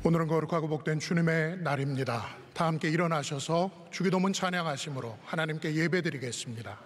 오늘은 거룩하고 복된 주님의 날입니다. 다 함께 일어나셔서 주기도문 찬양하심으로 하나님께 예배드리겠습니다.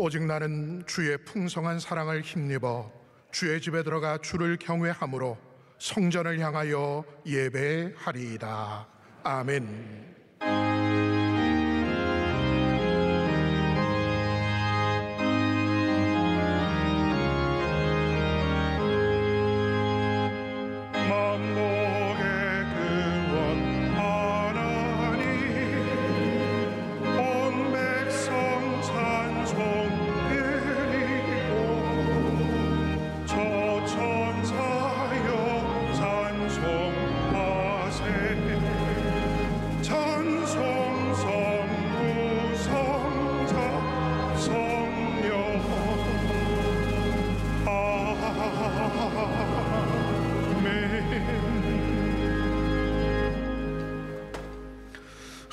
오직 나는 주의 풍성한 사랑을 힘입어 주의 집에 들어가 주를 경외함으로 성전을 향하여 예배하리이다. 아멘.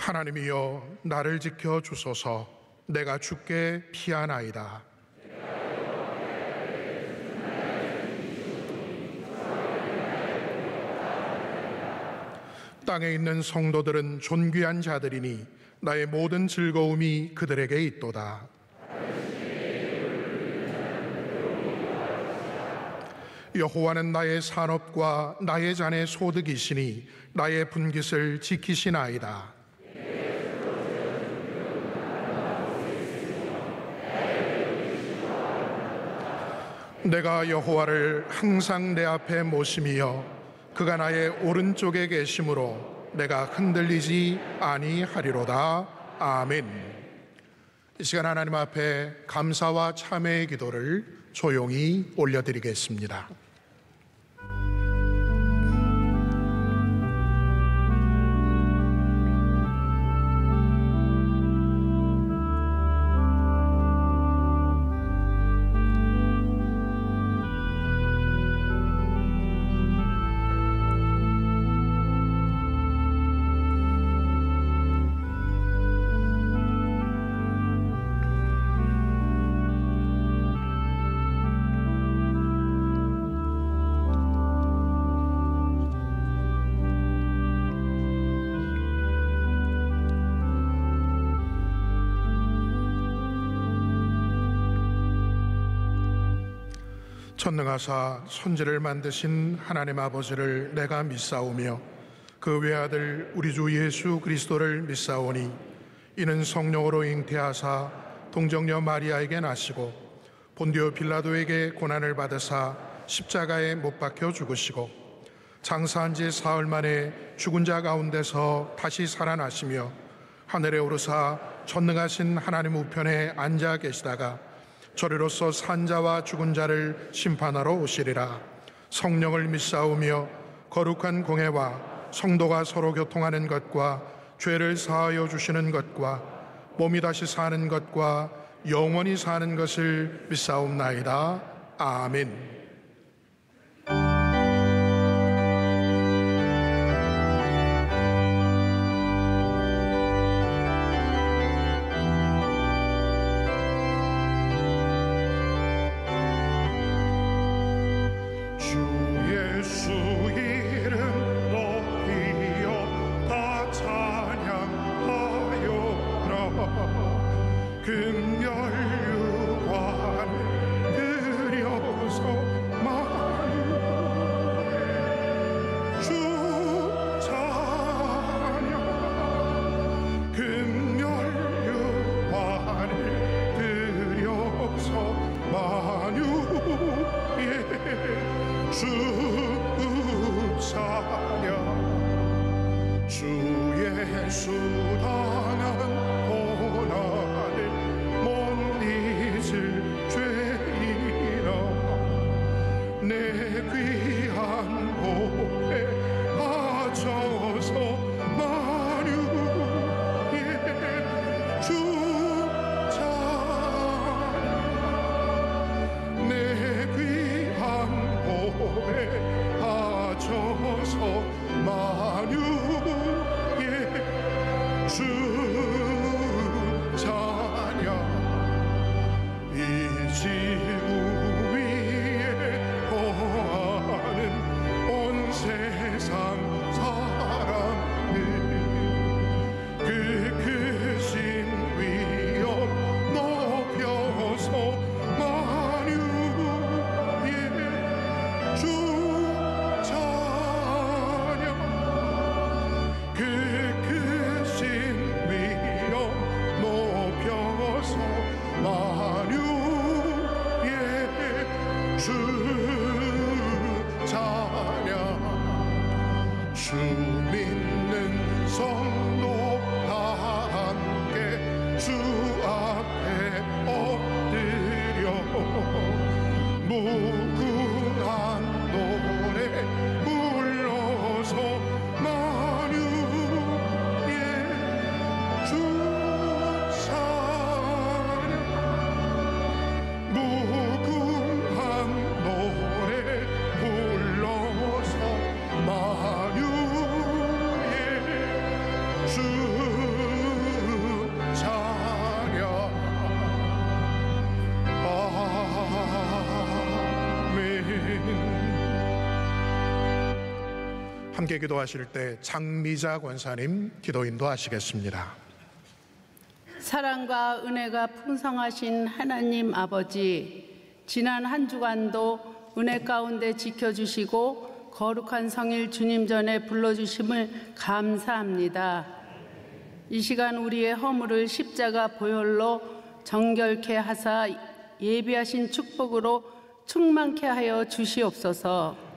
하나님이여 나를 지켜 주소서. 내가 주께 피하나이다. 땅에 있는 성도들은 존귀한 자들이니 나의 모든 즐거움이 그들에게 있도다. 여호와는 나의 산업과 나의 잔의 소득이시니 나의 분깃을 지키시나이다. 내가 여호와를 항상 내 앞에 모심이여 그가 나의 오른쪽에 계심으로 내가 흔들리지 아니하리로다. 아멘. 이 시간 하나님 앞에 감사와 참회의 기도를 조용히 올려드리겠습니다. 전능하사 천지를 만드신 하나님 아버지를 내가 믿사오며 그 외아들 우리 주 예수 그리스도를 믿사오니 이는 성령으로 잉태하사 동정녀 마리아에게 나시고 본디오 빌라도에게 고난을 받으사 십자가에 못 박혀 죽으시고 장사한 지 사흘 만에 죽은 자 가운데서 다시 살아나시며 하늘에 오르사 전능하신 하나님 우편에 앉아 계시다가 저리로서 산 자와 죽은 자를 심판하러 오시리라. 성령을 믿사오며 거룩한 공회와 성도가 서로 교통하는 것과 죄를 사하여 주시는 것과 몸이 다시 사는 것과 영원히 사는 것을 믿사옵나이다. 아멘. 함께 기도하실 때 장미자 권사님 기도 인도하시겠습니다. 사랑과 은혜가 풍성하신 하나님 아버지, 지난 한 주간도 은혜 가운데 지켜주시고 거룩한 성일 주님 전에 불러주심을 감사합니다. 이 시간 우리의 허물을 십자가 보혈로 정결케 하사 예비하신 축복으로 충만케 하여 주시옵소서.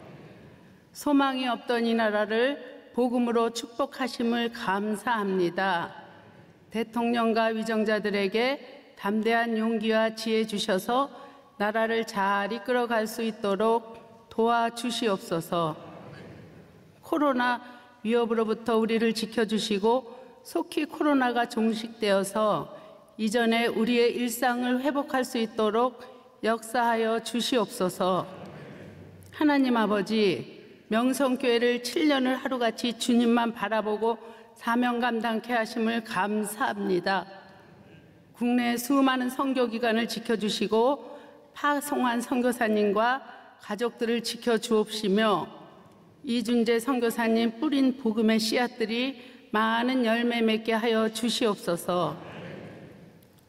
소망이 없던 이 나라를 복음으로 축복하심을 감사합니다. 대통령과 위정자들에게 담대한 용기와 지혜 주셔서 나라를 잘 이끌어갈 수 있도록 도와주시옵소서. 코로나 위협으로부터 우리를 지켜주시고 속히 코로나가 종식되어서 이전에 우리의 일상을 회복할 수 있도록 역사하여 주시옵소서. 하나님 아버지, 명성교회를 7년을 하루같이 주님만 바라보고 사명 감당케 하심을 감사합니다. 국내 수많은 선교기관을 지켜주시고 파송한 선교사님과 가족들을 지켜주옵시며 이준재 선교사님 뿌린 복음의 씨앗들이 많은 열매 맺게 하여 주시옵소서.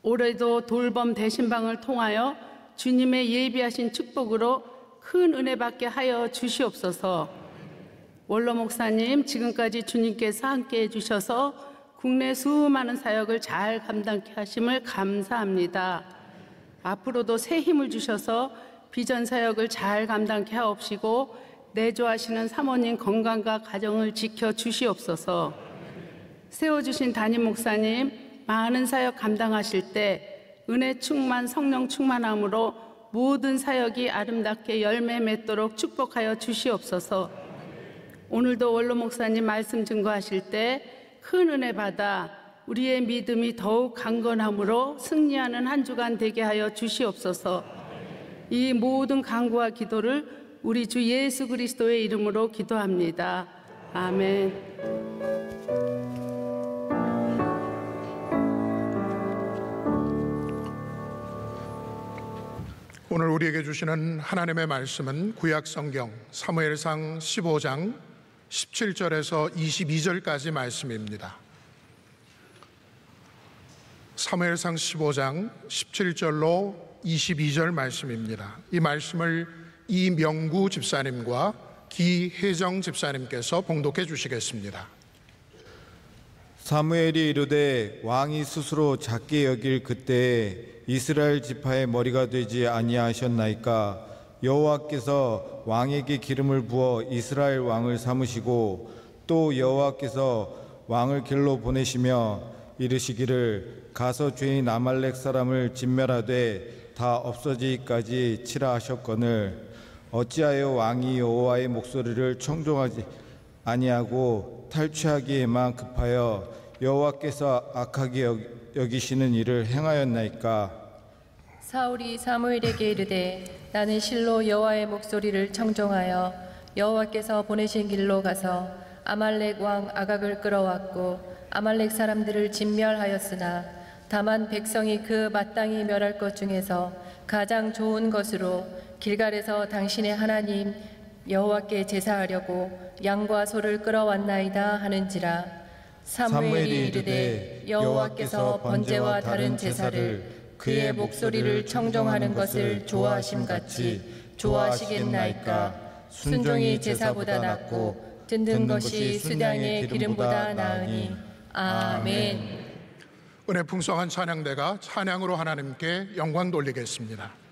올해도 돌봄 대신방을 통하여 주님의 예비하신 축복으로 큰 은혜 받게 하여 주시옵소서. 원로 목사님, 지금까지 주님께서 함께 해주셔서 국내 수많은 사역을 잘 감당케 하심을 감사합니다. 앞으로도 새 힘을 주셔서 비전 사역을 잘 감당케 하옵시고 내조하시는 사모님 건강과 가정을 지켜 주시옵소서. 세워주신 담임 목사님, 많은 사역 감당하실 때 은혜 충만, 성령 충만함으로 모든 사역이 아름답게 열매 맺도록 축복하여 주시옵소서. 오늘도 원로 목사님 말씀 증거하실 때 큰 은혜 받아 우리의 믿음이 더욱 강건함으로 승리하는 한 주간 되게 하여 주시옵소서. 이 모든 간구와 기도를 우리 주 예수 그리스도의 이름으로 기도합니다. 아멘. 오늘 우리에게 주시는 하나님의 말씀은 구약 성경 사무엘상 15장 17절에서 22절까지 말씀입니다. 사무엘상 15장 17절로 22절 말씀입니다. 이 말씀을 이명구 집사님과 기혜정 집사님께서 봉독해 주시겠습니다. 사무엘이 이르되 왕이 스스로 작게 여길 그때에 이스라엘 지파의 머리가 되지 아니하셨나이까. 여호와께서 왕에게 기름을 부어 이스라엘 왕을 삼으시고 또 여호와께서 왕을 길로 보내시며 이르시기를 가서 죄인 아말렉 사람을 진멸하되 다 없어지기까지 치라 하셨거늘 어찌하여 왕이 여호와의 목소리를 청종하지 아니하고 탈취하기에만 급하여 여호와께서 악하게 여기시는 일을 행하였나이까. 사울이 사무엘에게 이르되 나는 실로 여호와의 목소리를 청종하여 여호와께서 보내신 길로 가서 아말렉 왕 아각을 끌어왔고 아말렉 사람들을 진멸하였으나 다만 백성이 그 마땅히 멸할 것 중에서 가장 좋은 것으로 길갈에서 당신의 하나님 여호와께 제사하려고 양과 소를 끌어왔나이다 하는지라. 사무엘이 이르되 여호와께서 번제와 다른 제사를 그의 목소리를 청종하는 것을 좋아하심같이 좋아하시겠나이까. 순종이 제사보다 낫고 듣는 것이 수량의 기름보다 나으니. 아멘. 은혜 풍성한 찬양대가 찬양으로 하나님께 영광 돌리겠습니다.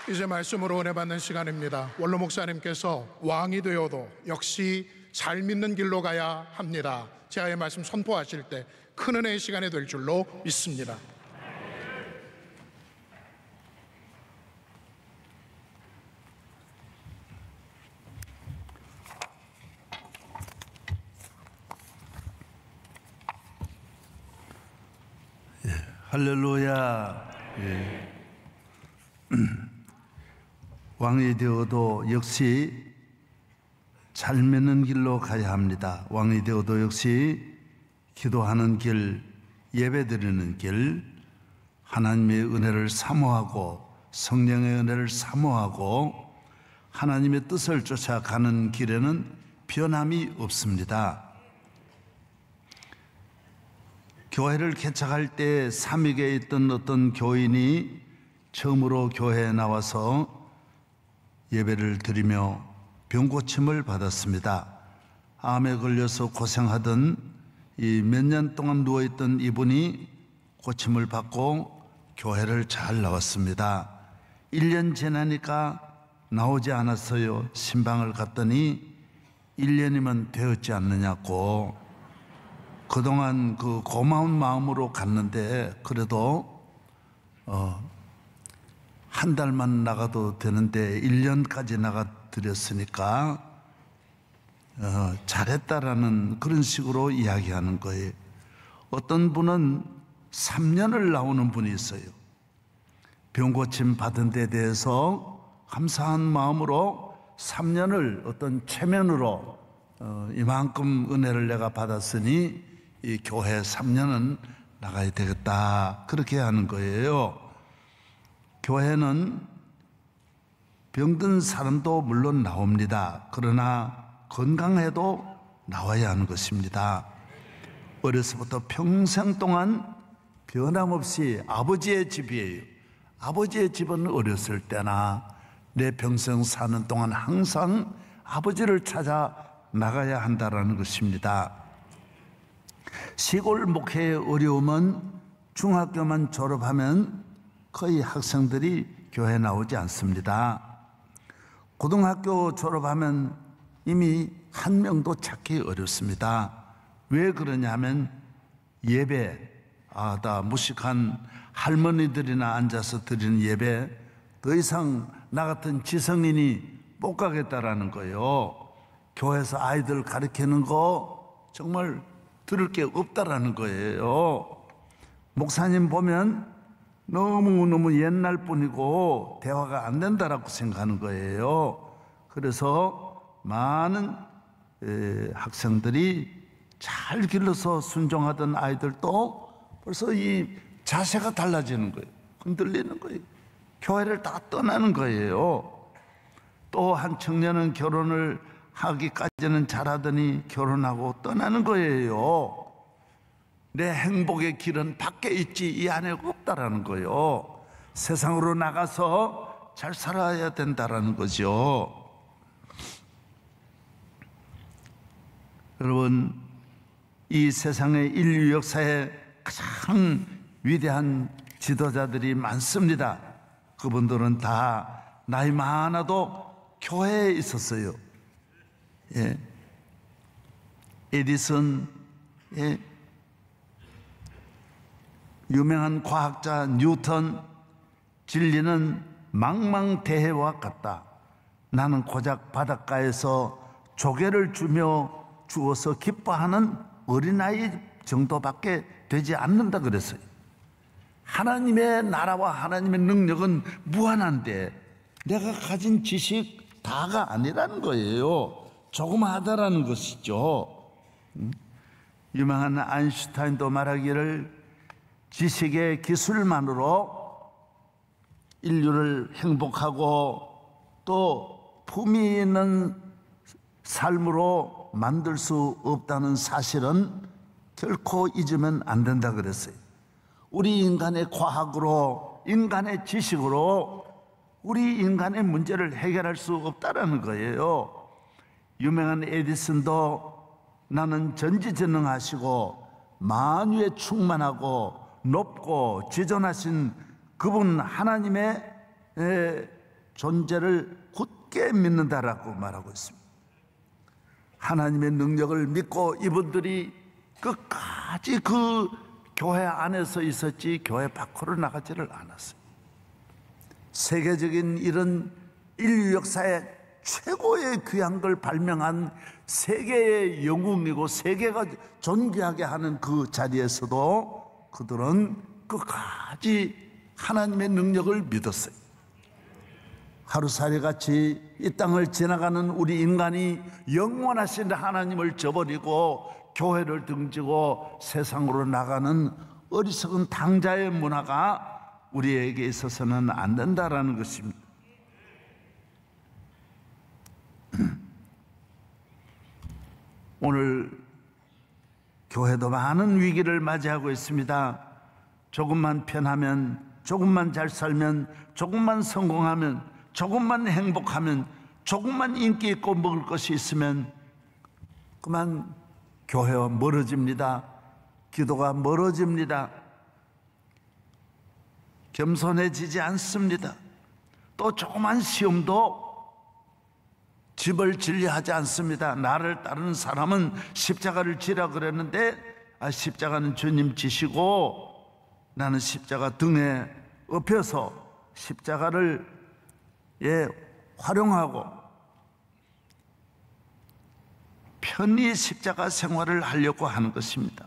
이제 말씀으로 은혜 받는 시간입니다. 원로 목사님께서 왕이 되어도 역시 잘 믿는 길로 가야 합니다. 제가 이 말씀 선포하실 때 큰 은혜의 시간이 될 줄로 믿습니다. 할렐루야. 왕이 되어도 역시 잘 믿는 길로 가야 합니다. 왕이 되어도 역시 기도하는 길, 예배드리는 길, 하나님의 은혜를 사모하고 성령의 은혜를 사모하고 하나님의 뜻을 쫓아가는 길에는 변함이 없습니다. 교회를 개척할 때 삼위계에 있던 어떤 교인이 처음으로 교회에 나와서 예배를 드리며 병고침을 받았습니다. 암에 걸려서 고생하던 이 몇 년 동안 누워있던 이분이 고침을 받고 교회를 잘 나왔습니다. 1년 지나니까 나오지 않았어요. 신방을 갔더니 1년이면 되었지 않느냐고. 그동안 그 고마운 마음으로 갔는데 그래도 한 달만 나가도 되는데 1년까지 나가드렸으니까 잘했다라는 그런 식으로 이야기하는 거예요. 어떤 분은 3년을 나오는 분이 있어요. 병고침 받은 데 대해서 감사한 마음으로 3년을 어떤 체면으로 이만큼 은혜를 내가 받았으니 이 교회 3년은 나가야 되겠다, 그렇게 하는 거예요. 교회는 병든 사람도 물론 나옵니다. 그러나 건강해도 나와야 하는 것입니다. 어려서부터 평생 동안 변함없이 아버지의 집이에요. 아버지의 집은 어렸을 때나 내 평생 사는 동안 항상 아버지를 찾아 나가야 한다는 것입니다. 시골 목회의 어려움은 중학교만 졸업하면 거의 학생들이 교회 나오지 않습니다. 고등학교 졸업하면 이미 한 명도 찾기 어렵습니다. 왜 그러냐면 예배, 나 무식한 할머니들이나 앉아서 드리는 예배 더 이상 나 같은 지성인이 못 가겠다라는 거예요. 교회에서 아이들 가르치는 거 정말 들을 게 없다라는 거예요. 목사님 보면 너무너무 옛날 분이고 대화가 안 된다라고 생각하는 거예요. 그래서 많은 학생들이 잘 길러서 순종하던 아이들도 벌써 이 자세가 달라지는 거예요. 흔들리는 거예요. 교회를 다 떠나는 거예요. 또 한 청년은 결혼을 하기까지는 잘하더니 결혼하고 떠나는 거예요. 내 행복의 길은 밖에 있지 이 안에 없다라는 거예요. 세상으로 나가서 잘 살아야 된다라는 거죠. 여러분, 이 세상의 인류 역사에 가장 위대한 지도자들이 많습니다. 그분들은 다 나이 많아도 교회에 있었어요. 에디슨, 유명한 과학자 뉴턴, 진리는 망망대해와 같다. 나는 고작 바닷가에서 조개를 주어서 기뻐하는 어린아이 정도밖에 되지 않는다 그랬어요. 하나님의 나라와 하나님의 능력은 무한한데 내가 가진 지식 다가 아니라는 거예요. 조그마하다라는 것이죠. 유명한 아인슈타인도 말하기를 지식의 기술만으로 인류를 행복하고 또 품위 있는 삶으로 만들 수 없다는 사실은 결코 잊으면 안 된다 그랬어요. 우리 인간의 과학으로, 인간의 지식으로 우리 인간의 문제를 해결할 수 없다라는 거예요. 유명한 에디슨도 나는 전지전능하시고 만유에 충만하고 높고 지존하신 그분 하나님의 존재를 굳게 믿는다라고 말하고 있습니다. 하나님의 능력을 믿고 이분들이 끝까지 그 교회 안에서 있었지 교회 밖으로 나가지를 않았어요. 세계적인 이런 인류 역사의 최고의 귀한 걸 발명한 세계의 영웅이고 세계가 존귀하게 하는 그 자리에서도 그들은 끝까지 하나님의 능력을 믿었어요. 하루살이같이 이 땅을 지나가는 우리 인간이 영원하신 하나님을 저버리고 교회를 등지고 세상으로 나가는 어리석은 당자의 문화가 우리에게 있어서는 안 된다라는 것입니다. 오늘 교회도 많은 위기를 맞이하고 있습니다. 조금만 편하면, 조금만 잘 살면, 조금만 성공하면, 조금만 행복하면, 조금만 인기 있고 먹을 것이 있으면 그만 교회와 멀어집니다. 기도가 멀어집니다. 겸손해지지 않습니다. 또 조그만 시험도 집을 지려 하지 않습니다. 나를 따르는 사람은 십자가를 지라 그랬는데 십자가는 주님 지시고 나는 십자가 등에 업혀서 십자가를 활용하고 편히 십자가 생활을 하려고 하는 것입니다.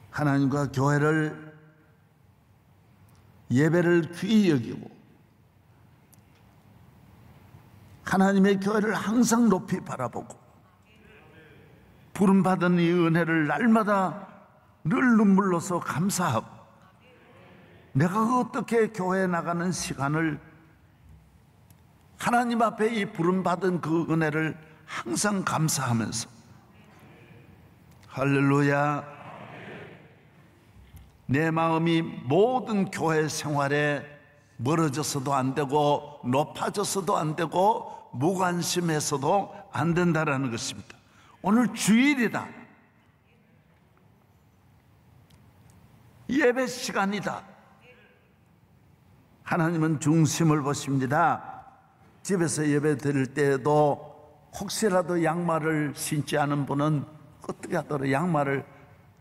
하나님과 교회를 예배를 귀히 여기고 하나님의 교회를 항상 높이 바라보고 부름받은 이 은혜를 날마다 늘 눈물로서 감사하고 내가 어떻게 교회에 나가는 시간을 하나님 앞에 이 부름받은 그 은혜를 항상 감사하면서 할렐루야, 내 마음이 모든 교회 생활에 멀어져서도 안 되고 높아져서도 안 되고 무관심해서도 안 된다라는 것입니다. 오늘 주일이다. 예배 시간이다. 하나님은 중심을 보십니다. 집에서 예배 드릴 때에도 혹시라도 양말을 신지 않은 분은 어떻게 하더라도 양말을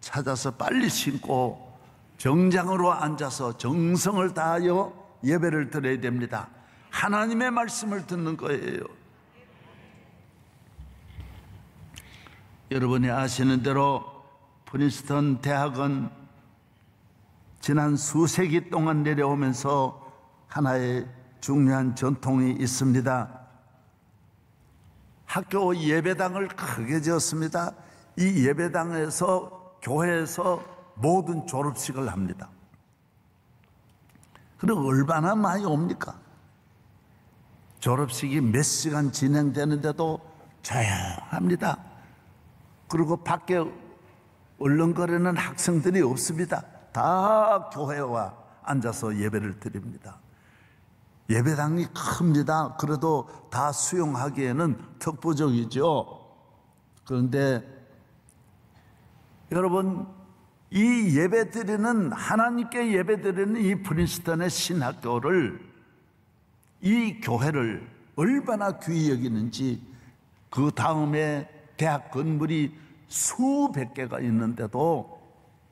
찾아서 빨리 신고 정장으로 앉아서 정성을 다하여 예배를 드려야 됩니다. 하나님의 말씀을 듣는 거예요. 여러분이 아시는 대로 프린스턴 대학은 지난 수세기 동안 내려오면서 하나의 중요한 전통이 있습니다. 학교 예배당을 크게 지었습니다. 이 예배당에서 교회에서 모든 졸업식을 합니다. 그리고 얼마나 많이 옵니까? 졸업식이 몇 시간 진행되는데도 조용합니다. 그리고 밖에 얼렁거리는 학생들이 없습니다. 다 교회와 앉아서 예배를 드립니다. 예배당이 큽니다. 그래도 다 수용하기에는 특부적이죠. 그런데 여러분, 이 예배드리는, 하나님께 예배드리는 이 프린스턴의 신학교를, 이 교회를 얼마나 귀히 여기는지, 그 다음에 대학 건물이 수백 개가 있는데도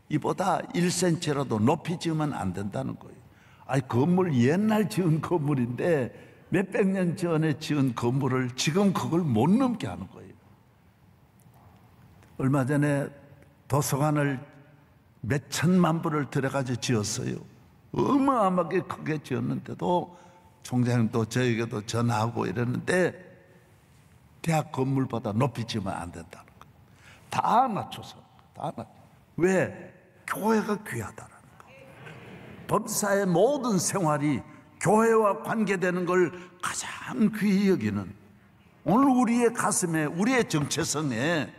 이보다 1cm라도 높이 지으면 안 된다는 거예요. 아니, 건물 옛날 지은 건물인데 몇백 년 전에 지은 건물을 지금 그걸 못 넘게 하는 거예요. 얼마 전에 도서관을 몇 천만 불을 들여가지고 지었어요. 어마어마하게 크게 지었는데도 총장님도 저에게도 전화하고 이랬는데 대학 건물보다 높이 지으면 안 된다는 거예요. 다 낮춰서, 다 낮춰. 왜? 교회가 귀하다는 거예요. 법사의 모든 생활이 교회와 관계되는 걸 가장 귀히 여기는, 오늘 우리의 가슴에, 우리의 정체성에,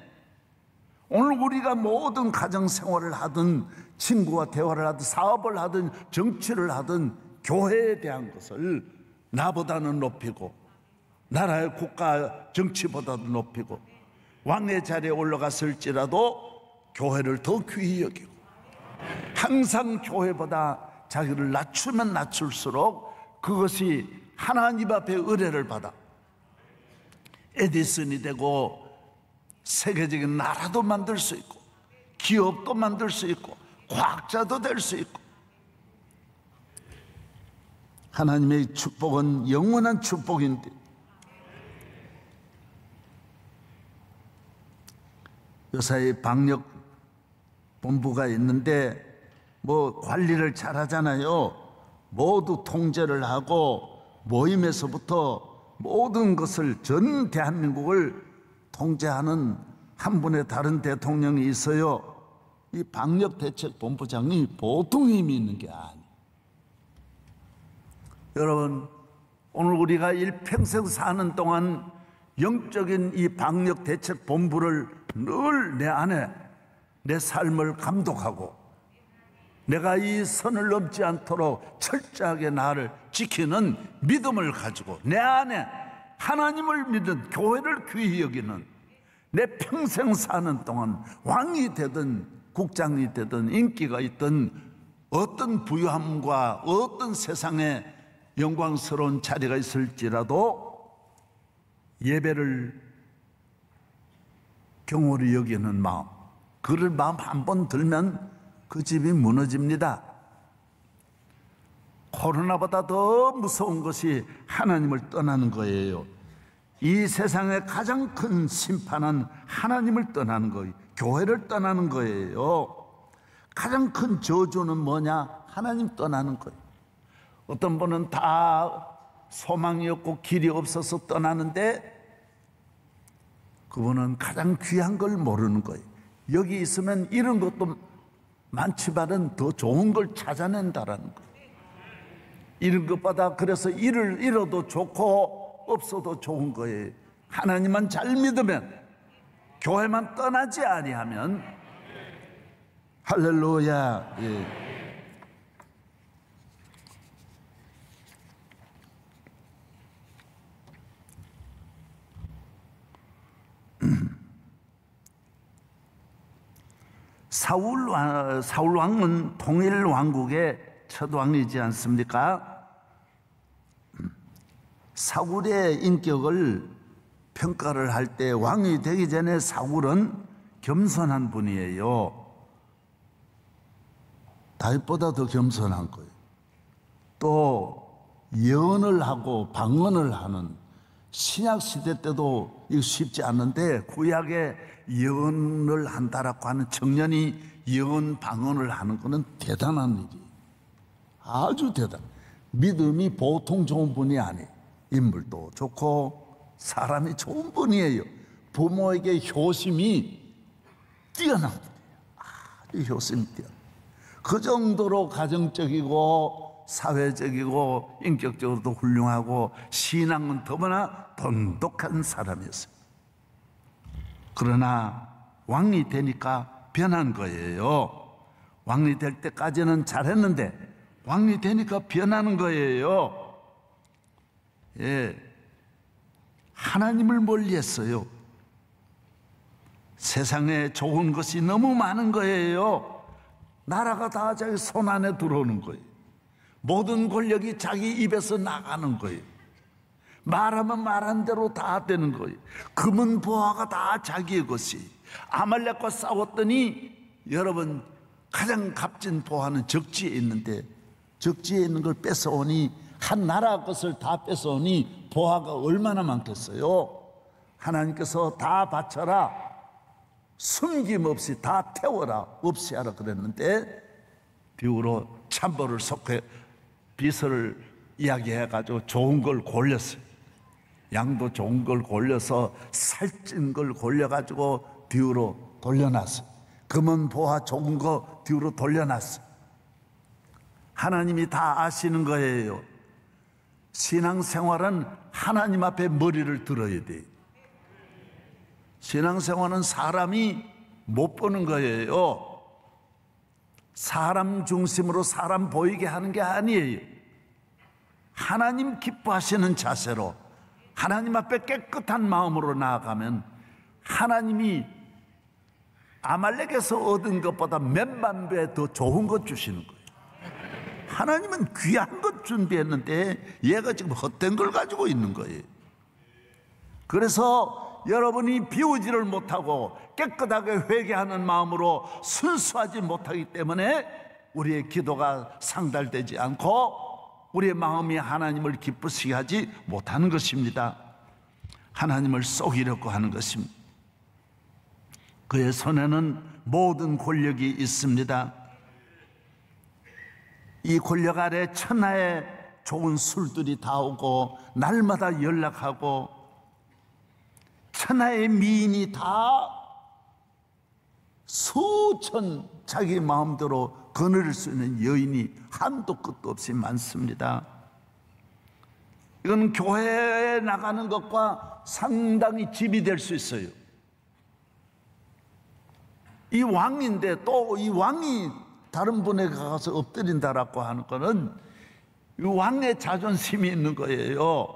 오늘 우리가 모든 가정생활을 하든 친구와 대화를 하든 사업을 하든 정치를 하든 교회에 대한 것을 나보다는 높이고 나라의 국가 정치보다도 높이고 왕의 자리에 올라갔을지라도 교회를 더 귀히 여기고 항상 교회보다 자기를 낮추면 낮출수록 그것이 하나님 앞에 의뢰를 받아 에디슨이 되고 세계적인 나라도 만들 수 있고 기업도 만들 수 있고 과학자도 될 수 있고, 하나님의 축복은 영원한 축복인데 요사이 방역 본부가 있는데 뭐 관리를 잘 하잖아요. 모두 통제를 하고 모임에서부터 모든 것을 전 대한민국을 통제하는 한 분의 다른 대통령이 있어요. 이 방역대책본부장이 보통 힘이 있는 게 아니에요. 여러분, 오늘 우리가 일평생 사는 동안 영적인 이 방역대책본부를 늘 내 안에 내 삶을 감독하고 내가 이 선을 넘지 않도록 철저하게 나를 지키는 믿음을 가지고 내 안에 하나님을 믿는 교회를 귀히 여기는, 내 평생 사는 동안 왕이 되든 국장이 되든 인기가 있든 어떤 부유함과 어떤 세상에 영광스러운 자리가 있을지라도 예배를 경홀히 여기는 마음, 그럴 마음 한 번 들면 그 집이 무너집니다. 코로나보다 더 무서운 것이 하나님을 떠나는 거예요. 이 세상의 가장 큰 심판은 하나님을 떠나는 거예요. 교회를 떠나는 거예요. 가장 큰 저주는 뭐냐? 하나님 떠나는 거예요. 어떤 분은 다 소망이 없고 길이 없어서 떠나는데 그분은 가장 귀한 걸 모르는 거예요. 여기 있으면 이런 것도 많지만은 더 좋은 걸 찾아낸다라는 거예요. 이런 것보다 그래서 일을 잃어도 좋고 없어도 좋은 거예요. 하나님만 잘 믿으면, 교회만 떠나지 아니하면. 할렐루야. 예. 사울 왕은 통일 왕국의 첫 왕이지 않습니까? 사울의 인격을 평가를 할 때 왕이 되기 전에 사울은 겸손한 분이에요. 다윗보다 더 겸손한 거예요. 또 예언을 하고 방언을 하는, 신약 시대 때도 이거 쉽지 않은데 구약에 예언을 한다라고 하는 청년이 예언 방언을 하는 것은 대단한 일이에요. 아주 대단. 믿음이 보통 좋은 분이 아니에요. 인물도 좋고 사람이 좋은 분이에요. 부모에게 효심이 뛰어난 분이에요. 아주 효심이 뛰어난. 그 정도로 가정적이고 사회적이고 인격적으로도 훌륭하고 신앙은 더구나 돈독한 사람이었어요. 그러나 왕이 되니까 변한 거예요. 왕이 될 때까지는 잘했는데 왕이 되니까 변하는 거예요. 예, 하나님을 멀리했어요. 세상에 좋은 것이 너무 많은 거예요. 나라가 다 자기 손 안에 들어오는 거예요. 모든 권력이 자기 입에서 나가는 거예요. 말하면 말한 대로 다 되는 거예요. 금은 보화가 다 자기의 것이. 아말렉과 싸웠더니 여러분, 가장 값진 보화는 적지에 있는데 적지에 있는 걸 뺏어오니, 한 나라 것을 다 뺏어오니 보화가 얼마나 많겠어요. 하나님께서 다 바쳐라, 숨김없이 다 태워라, 없이 하라 그랬는데 비유로 참보를 속해 비서를 이야기해가지고 좋은 걸 골렸어요. 양도 좋은 걸 골려서 살찐 걸 골려가지고 뒤로 돌려놨어요. 금은 보화 좋은 거 뒤로 돌려놨어요. 하나님이 다 아시는 거예요. 신앙생활은 하나님 앞에 머리를 들어야 돼요. 신앙생활은 사람이 못 보는 거예요. 사람 중심으로 사람 보이게 하는 게 아니에요. 하나님 기뻐하시는 자세로 하나님 앞에 깨끗한 마음으로 나아가면 하나님이 아말렉에서 얻은 것보다 몇만 배 더 좋은 것 주시는 거예요. 하나님은 귀한 것 준비했는데 얘가 지금 헛된 걸 가지고 있는 거예요. 그래서 여러분이 비우지를 못하고 깨끗하게 회개하는 마음으로 순수하지 못하기 때문에 우리의 기도가 상달되지 않고 우리의 마음이 하나님을 기쁘시게 하지 못하는 것입니다. 하나님을 속이려고 하는 것입니다. 그의 손에는 모든 권력이 있습니다. 이 권력 아래 천하의 좋은 술들이 다 오고 날마다 연락하고 천하의 미인이 다 수천 자기 마음대로 거느릴 수 있는 여인이 한도 끝도 없이 많습니다. 이건 교회에 나가는 것과 상당히 집이 될 수 있어요. 이 왕인데 또 이 왕이 다른 분에게 가서 엎드린다라고 하는 것은 이 왕의 자존심이 있는 거예요.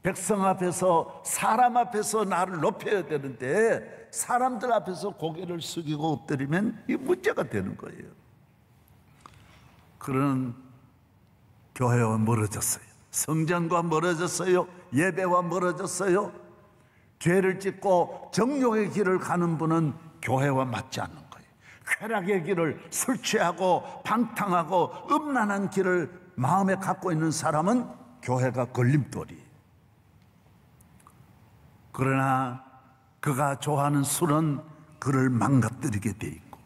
백성 앞에서 사람 앞에서 나를 높여야 되는데 사람들 앞에서 고개를 숙이고 엎드리면 이게 문제가 되는 거예요. 그런 교회와 멀어졌어요. 성전과 멀어졌어요. 예배와 멀어졌어요. 죄를 짓고 정욕의 길을 가는 분은 교회와 맞지 않는 거예요. 쾌락의 길을 술 취하고 방탕하고 음란한 길을 마음에 갖고 있는 사람은 교회가 걸림돌이에요. 그러나 그가 좋아하는 술은 그를 망가뜨리게 돼 있고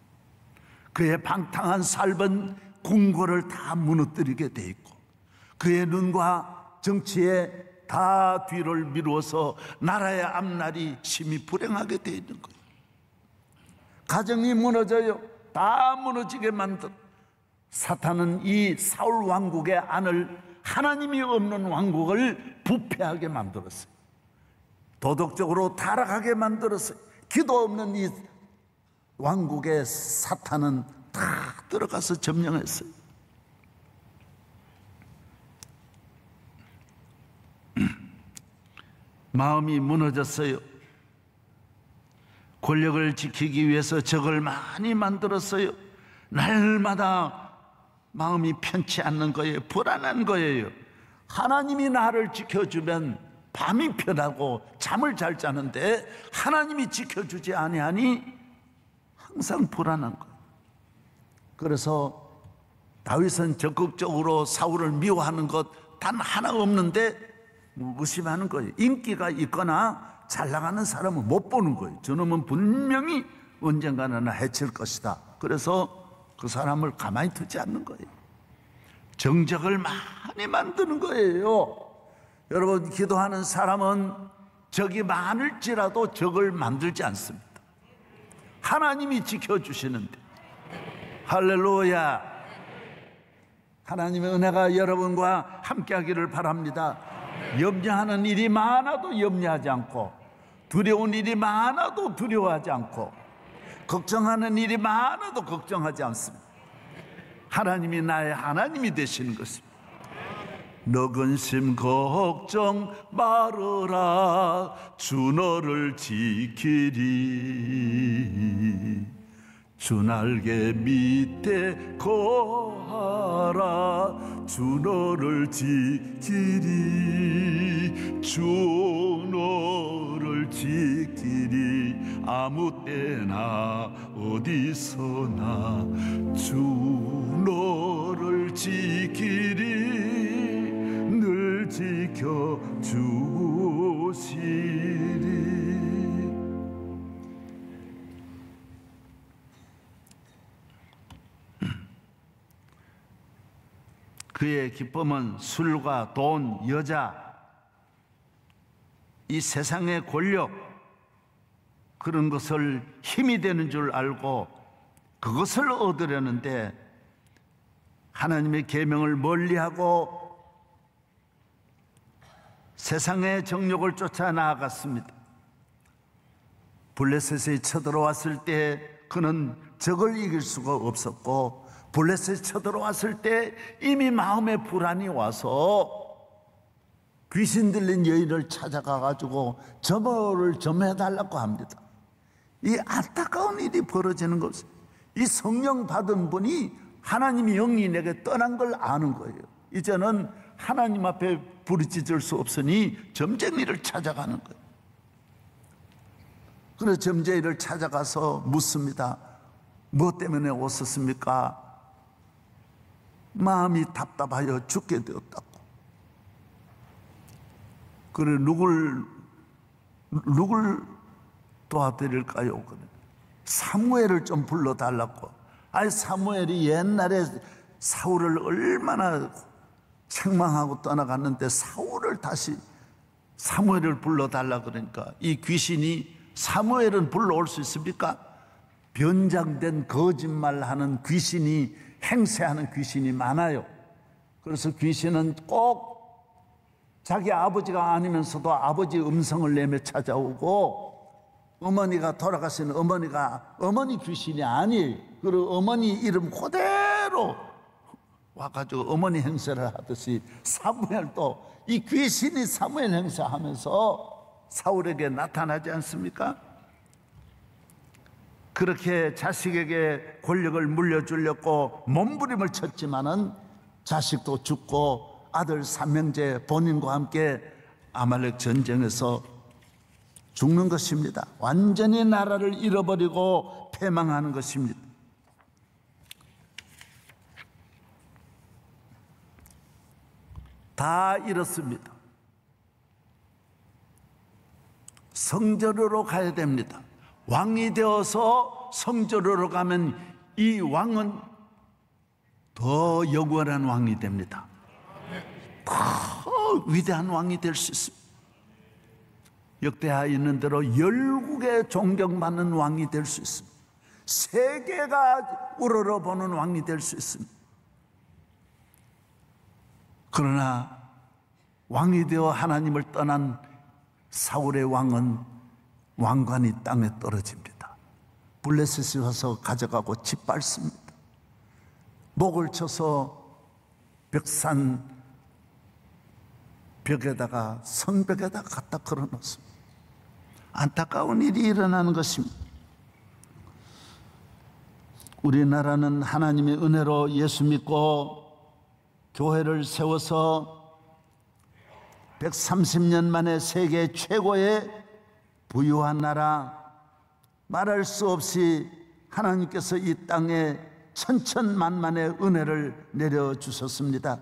그의 방탕한 삶은 궁궐을 다 무너뜨리게 돼 있고 그의 눈과 정치에 다 뒤를 미루어서 나라의 앞날이 심히 불행하게 돼 있는 거예요. 가정이 무너져요. 다 무너지게 만든 사탄은 이 사울 왕국의 안을 하나님이 없는 왕국을 부패하게 만들었어요. 도덕적으로 타락하게 만들었어요. 기도 없는 이 왕국에 사탄은 다 들어가서 점령했어요. 마음이 무너졌어요. 권력을 지키기 위해서 적을 많이 만들었어요. 날마다 마음이 편치 않는 거예요. 불안한 거예요. 하나님이 나를 지켜주면 밤이 편하고 잠을 잘 자는데 하나님이 지켜주지 아니하니 항상 불안한 거예요. 그래서 다윗은 적극적으로 사울을 미워하는 것 단 하나 없는데 무심하는 거예요. 인기가 있거나 잘 나가는 사람은 못 보는 거예요. 저놈은 분명히 언젠가는 해칠 것이다. 그래서 그 사람을 가만히 두지 않는 거예요. 정적을 많이 만드는 거예요. 여러분, 기도하는 사람은 적이 많을지라도 적을 만들지 않습니다. 하나님이 지켜주시는데. 할렐루야. 하나님의 은혜가 여러분과 함께하기를 바랍니다. 염려하는 일이 많아도 염려하지 않고 두려운 일이 많아도 두려워하지 않고 걱정하는 일이 많아도 걱정하지 않습니다. 하나님이 나의 하나님이 되시는 것입니다. 너 근심 걱정 말어라 주 너를 지키리 주 날개 밑에 거하라 주 너를 지키리 주 너를 지키리 아무 때나 어디서나 주 너를 지키리 늘 지켜주시리. 그의 기쁨은 술과 돈, 여자, 이 세상의 권력 그런 것을 힘이 되는 줄 알고 그것을 얻으려는데 하나님의 계명을 멀리하고 세상의 정욕을 쫓아 나아갔습니다. 블레셋이 쳐들어왔을 때 그는 적을 이길 수가 없었고 블레셋이 쳐들어왔을 때 이미 마음에 불안이 와서 귀신 들린 여인을 찾아가 가지고 점을 점해달라고 합니다. 이 안타까운 일이 벌어지는 것이, 이 성령 받은 분이 하나님이 영이 내게 떠난 걸 아는 거예요. 이제는 하나님 앞에 부르짖을 수 없으니 점쟁이를 찾아가는 거예요. 그래서 점쟁이를 찾아가서 묻습니다. 무엇 때문에 오셨습니까? 마음이 답답하여 죽게 되었다고. 그래, 누굴 도와드릴까요? 사무엘을 좀 불러달라고. 아니, 사무엘이 옛날에 사울을 얼마나 책망하고 떠나갔는데 사무엘을 불러달라 그러니까 이 귀신이, 사무엘은 불러올 수 있습니까? 변장된 거짓말하는 귀신이, 행세하는 귀신이 많아요. 그래서 귀신은 꼭 자기 아버지가 아니면서도 아버지 음성을 내며 찾아오고, 어머니가 돌아가신 어머니 귀신이 아니에요. 그리고 어머니 이름 그대로 와가지고 어머니 행세를 하듯이 사무엘도 이 귀신이 사무엘 행세하면서 사울에게 나타나지 않습니까? 그렇게 자식에게 권력을 물려주려고 몸부림을 쳤지만은 자식도 죽고 아들 삼형제 본인과 함께 아말렉 전쟁에서 죽는 것입니다. 완전히 나라를 잃어버리고 패망하는 것입니다. 다 잃었습니다. 성전으로 가야 됩니다. 왕이 되어서 성전으로 가면 이 왕은 더 영원한 왕이 됩니다. 더 위대한 왕이 될 수 있습니다. 역대하에 있는 대로 열국에 존경받는 왕이 될 수 있습니다. 세계가 우러러보는 왕이 될 수 있습니다. 그러나 왕이 되어 하나님을 떠난 사울의 왕은 왕관이 땅에 떨어집니다. 블레셋이 와서 가져가고 짓밟습니다. 목을 쳐서 벽산 벽에다가, 성벽에다가 갖다 걸어놓습니다. 안타까운 일이 일어나는 것입니다. 우리나라는 하나님의 은혜로 예수 믿고 교회를 세워서 130년 만에 세계 최고의 부유한 나라, 말할 수 없이 하나님께서 이 땅에 천천만만의 은혜를 내려주셨습니다.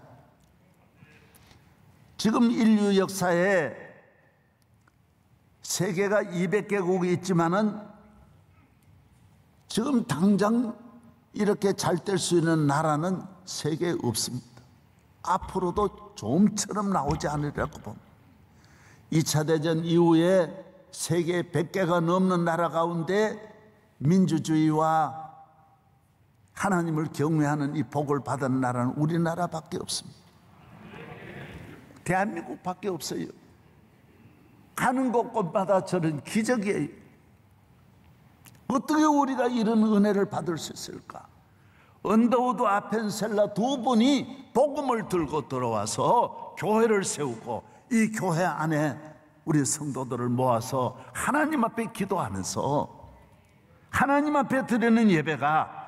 지금 인류 역사에 세계가 200개국이 있지만은 지금 당장 이렇게 잘 될 수 있는 나라는 세계에 없습니다. 앞으로도 좀처럼 나오지 않으리라고 봅니다. 2차 대전 이후에 세계 100개가 넘는 나라 가운데 민주주의와 하나님을 경외하는 이 복을 받은 나라는 우리나라밖에 없습니다. 대한민국밖에 없어요. 가는 곳곳마다 저런 기적이에요. 어떻게 우리가 이런 은혜를 받을 수 있을까? 언더우드 아펜셀라 두 분이 복음을 들고 들어와서 교회를 세우고, 이 교회 안에 우리 성도들을 모아서 하나님 앞에 기도하면서 하나님 앞에 드리는 예배가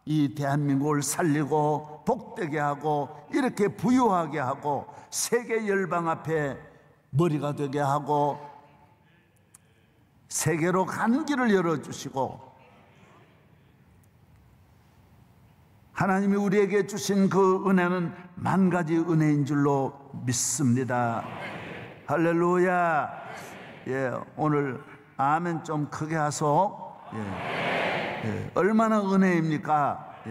이 대한민국을 살리고 복되게 하고 이렇게 부유하게 하고 세계 열방 앞에 머리가 되게 하고 세계로 가는 길을 열어주시고, 하나님이 우리에게 주신 그 은혜는 만 가지 은혜인 줄로 믿습니다. 할렐루야. 예, 오늘 아멘 좀 크게 하소. 예, 얼마나 은혜입니까?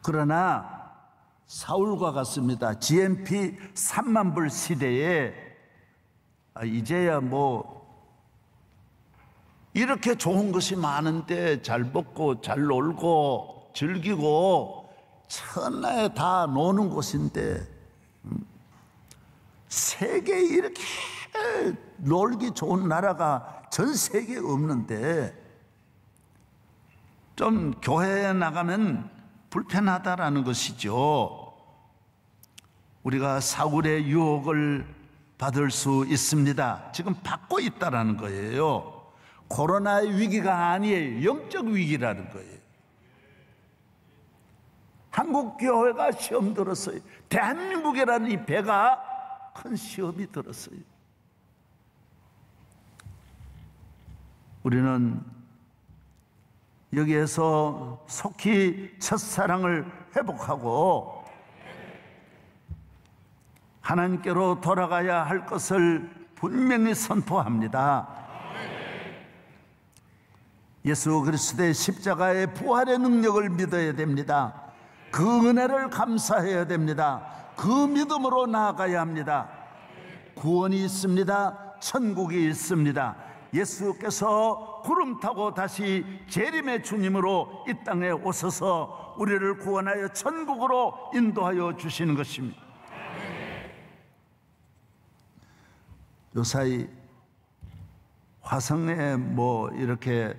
그러나 사울과 같습니다. GMP 3만 불 시대에 이제야 뭐 이렇게 좋은 것이 많은데 잘 먹고 잘 놀고 즐기고 천하에 다 노는 곳인데 세계에 이렇게 놀기 좋은 나라가 전 세계에 없는데 좀 교회에 나가면 불편하다라는 것이죠. 우리가 사울의 유혹을 받을 수 있습니다. 지금 받고 있다라는 거예요. 코로나의 위기가 아니에요. 영적 위기라는 거예요. 한국 교회가 시험 들었어요. 대한민국이라는 이 배가 큰 시험이 들었어요. 우리는 여기에서 속히 첫사랑을 회복하고 하나님께로 돌아가야 할 것을 분명히 선포합니다. 예수 그리스도의 십자가의 부활의 능력을 믿어야 됩니다. 그 은혜를 감사해야 됩니다. 그 믿음으로 나아가야 합니다. 구원이 있습니다. 천국이 있습니다. 예수께서 구름 타고 다시 재림의 주님으로 이 땅에 오셔서 우리를 구원하여 천국으로 인도하여 주시는 것입니다. 요사이 화성에 뭐 이렇게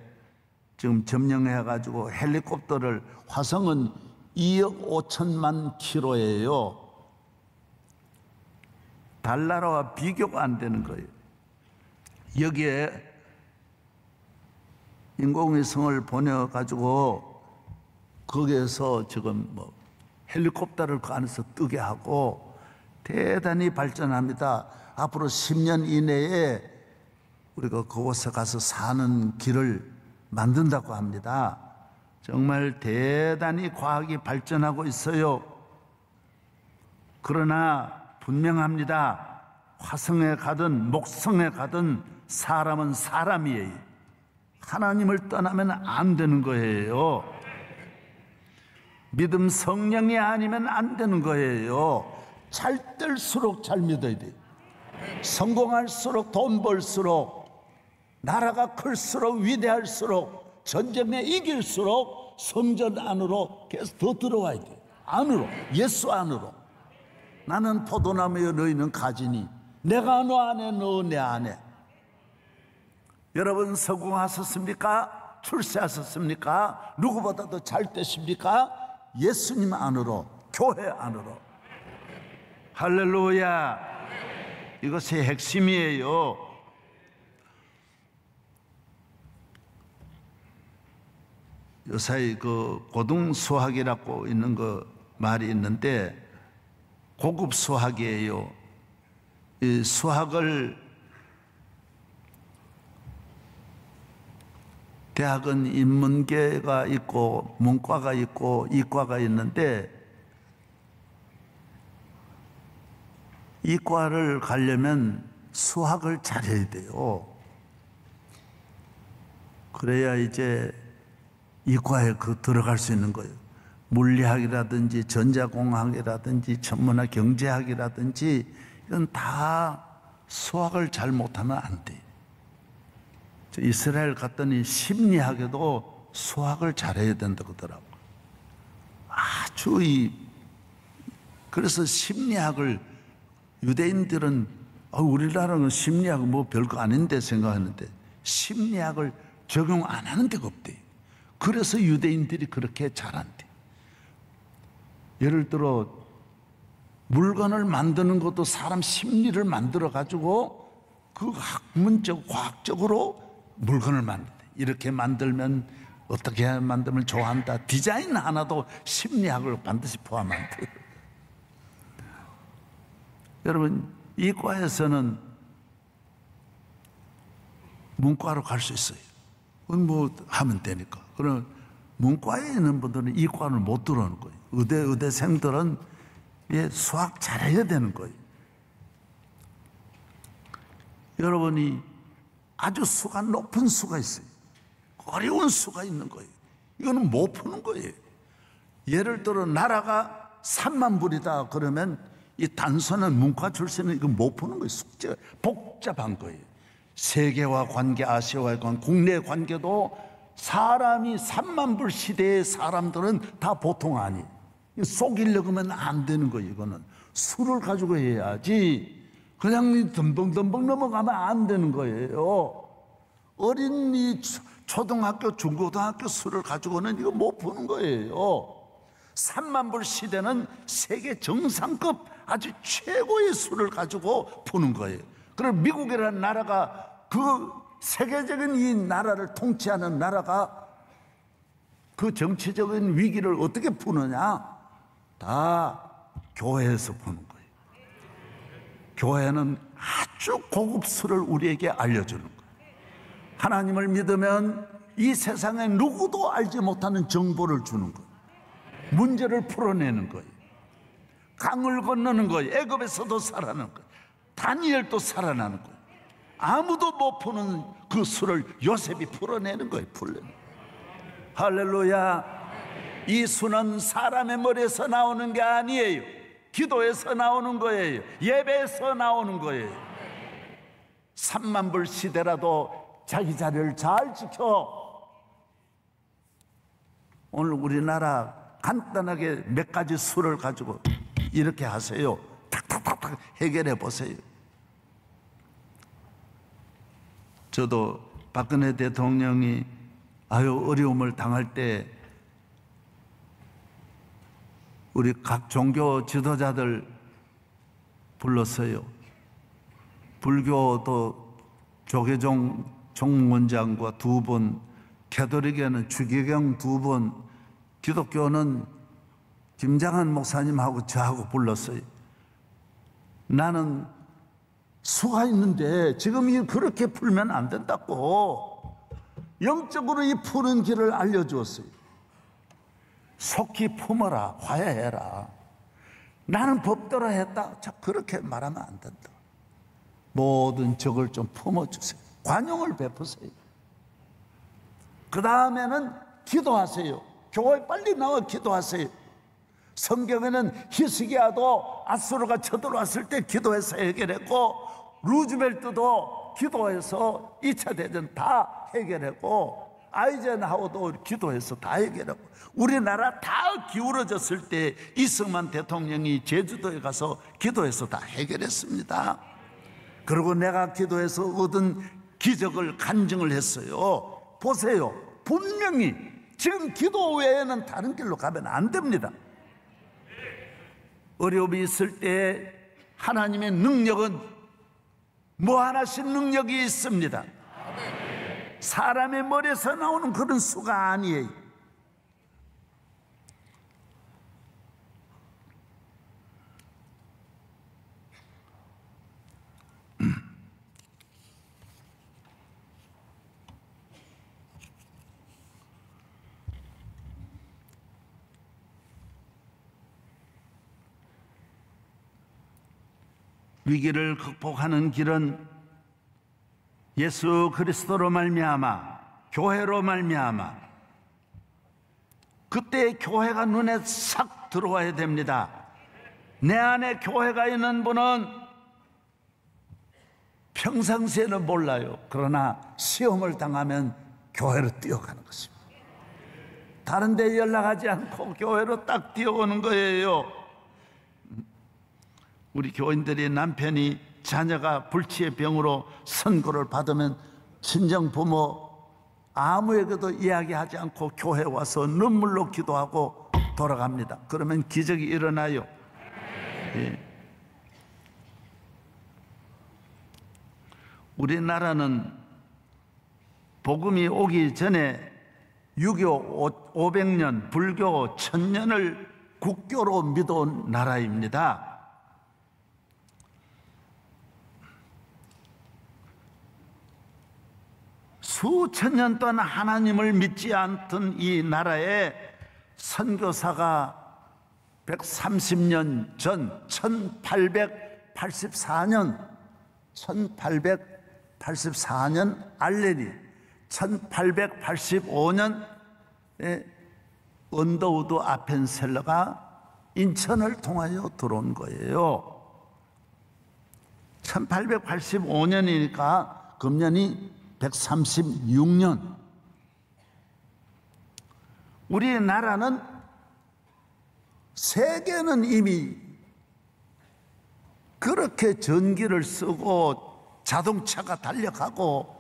지금 점령해가지고 헬리콥터를, 화성은 2억 5천만 킬로예요. 달나라와 비교가 안 되는 거예요. 여기에 인공위성을 보내가지고 거기에서 지금 뭐 헬리콥터를 그 안에서 뜨게 하고 대단히 발전합니다. 앞으로 10년 이내에 우리가 그곳에 가서 사는 길을 만든다고 합니다. 정말 대단히 과학이 발전하고 있어요. 그러나 분명합니다. 화성에 가든 목성에 가든 사람은 사람이에요. 하나님을 떠나면 안 되는 거예요. 믿음 성령이 아니면 안 되는 거예요. 잘 될수록 잘 믿어야 돼요. 성공할수록, 돈 벌수록, 나라가 클수록, 위대할수록, 전쟁에 이길수록 성전 안으로 계속 더 들어와야 돼요. 안으로, 예수 안으로. 나는 포도나무여 너희는 가지니 내가 너 안에 너 내 안에. 여러분 성공하셨습니까? 출세하셨습니까? 누구보다도 잘 되십니까? 예수님 안으로, 교회 안으로. 할렐루야. 이것이 핵심이에요. 요사이 그 고등 수학이라고 있는 거 말이 있는데 고급 수학이에요. 이 수학을 대학은 인문계가 있고 문과가 있고 이과가 있는데 이과를 가려면 수학을 잘해야 돼요. 그래야 이제 이과에 들어갈 수 있는 거예요. 물리학이라든지 전자공학이라든지 천문학 경제학이라든지 이건 다 수학을 잘 못하면 안 돼요. 이스라엘 갔더니 심리학에도 수학을 잘해야 된다고 하더라고요. 그래서 심리학을 유대인들은 우리나라는 심리학은 뭐 별거 아닌데 생각하는데 심리학을 적용 안 하는 데가 없대요. 그래서 유대인들이 그렇게 잘한대. 예를 들어 물건을 만드는 것도 사람 심리를 만들어 가지고 그 학문적 과학적으로 물건을 만든대. 이렇게 만들면 어떻게 만들면 좋아한다. 디자인 하나도 심리학을 반드시 포함한대. 여러분 이과에서는 문과로 갈 수 있어요. 뭐 하면 되니까. 그럼 문과에 있는 분들은 이과를 못 들어오는 거예요. 의대생들은 수학 잘해야 되는 거예요. 여러분이 아주 수가 높은 수가 있어요. 어려운 수가 있는 거예요. 이거는 못 푸는 거예요. 예를 들어 나라가 3만 불이다 그러면 이 단순한 문과 출신은 이거 못 푸는 거예요. 숙제가 복잡한 거예요. 세계와 관계, 아시아와의 관계, 국내 관계도 사람이 3만 불 시대의 사람들은 다 보통 아니에요. 속이려고 하면 안 되는 거예요. 이거는 수를 가지고 해야지 그냥 덤벙덤벙 넘어가면 안 되는 거예요. 어린이 초등학교, 중고등학교 수를 가지고는 이거 못 푸는 거예요. 3만 불 시대는 세계 정상급 아주 최고의 수를 가지고 푸는 거예요. 그럼 미국이라는 나라가, 그 세계적인 이 나라를 통치하는 나라가 그 정치적인 위기를 어떻게 푸느냐? 다 교회에서 푸는 거예요. 교회는 아주 고급 수를 우리에게 알려주는 거예요. 하나님을 믿으면 이 세상에 누구도 알지 못하는 정보를 주는 거예요. 문제를 풀어내는 거예요. 강을 건너는 거예요. 애굽에서도 살아나는 거예요. 다니엘도 살아나는 거예요. 아무도 못 푸는 그 수를 요셉이 풀어내는 거예요. 할렐루야. 이 수는 사람의 머리에서 나오는 게 아니에요. 기도에서 나오는 거예요. 예배에서 나오는 거예요. 3만 불 시대라도 자기 자리를 잘 지켜. 오늘 우리나라 간단하게 몇 가지 수를 가지고 이렇게 하세요. 탁탁탁탁 해결해 보세요. 저도 박근혜 대통령이 어려움을 당할 때 우리 각 종교 지도자들 불렀어요. 불교도 조계종 총무원장과 2분, 캐톨릭에는 주기경 2분, 기독교는 김장한 목사님하고 저하고 불렀어요. 나는 수가 있는데 지금 그렇게 풀면 안 된다고 영적으로 이 푸는 길을 알려주었어요. 속히 품어라, 화해해라. 나는 법대로 했다. 자, 그렇게 말하면 안 된다. 모든 적을 좀 품어주세요. 관용을 베푸세요. 그 다음에는 기도하세요. 교회 빨리 나와 기도하세요. 성경에는 히스기야도 아수르가 쳐들어왔을 때 기도해서 해결했고, 루즈벨트도 기도해서 2차 대전 다 해결했고, 아이젠하워도 기도해서 다 해결했고, 우리나라 다 기울어졌을 때 이승만 대통령이 제주도에 가서 기도해서 다 해결했습니다. 그리고 내가 기도해서 얻은 기적을 간증을 했어요. 보세요. 분명히 지금 기도 외에는 다른 길로 가면 안 됩니다. 어려움이 있을 때 하나님의 능력은 무한하신 능력이 있습니다. 사람의 머리에서 나오는 그런 수가 아니에요. 위기를 극복하는 길은 예수 그리스도로 말미암아, 교회로 말미암아, 그때 교회가 눈에 싹 들어와야 됩니다. 내 안에 교회가 있는 분은 평상시에는 몰라요. 그러나 시험을 당하면 교회로 뛰어가는 것입니다. 다른 데 연락하지 않고 교회로 딱 뛰어오는 거예요. 우리 교인들이 남편이 자녀가 불치의 병으로 선고를 받으면 친정 부모 아무에게도 이야기하지 않고 교회 와서 눈물로 기도하고 돌아갑니다. 그러면 기적이 일어나요. 예. 우리나라는 복음이 오기 전에 유교 500년, 불교 1000년을 국교로 믿어온 나라입니다. 수천 년 동안 하나님을 믿지 않던 이 나라에 선교사가 130년 전 1884년 알레리, 1885년에 언더우드 아펜셀러가 인천을 통하여 들어온 거예요. 1885년이니까 금년이 136년. 우리나라는 세계는 이미 그렇게 전기를 쓰고 자동차가 달려가고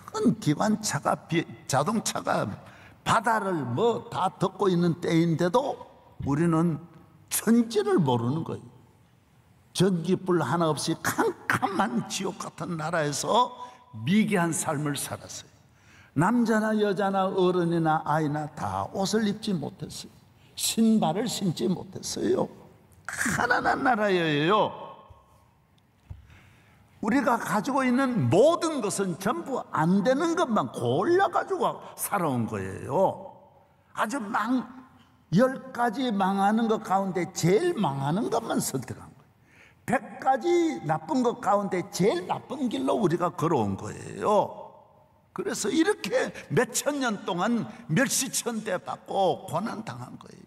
큰 기관차가 자동차가 바다를 뭐 다 덮고 있는 때인데도 우리는 천지를 모르는 거예요. 전기불 하나 없이 캄캄한 지옥 같은 나라에서 미개한 삶을 살았어요. 남자나 여자나 어른이나 아이나 다 옷을 입지 못했어요. 신발을 신지 못했어요. 가난한 나라예요. 우리가 가지고 있는 모든 것은 전부 안 되는 것만 골라가지고 살아온 거예요. 아주 10가지 망하는 것 가운데 제일 망하는 것만 선택한 거예요. 100가지 나쁜 것 가운데 제일 나쁜 길로 우리가 걸어온 거예요. 그래서 이렇게 몇천 년 동안 멸시천대 받고 고난당한 거예요.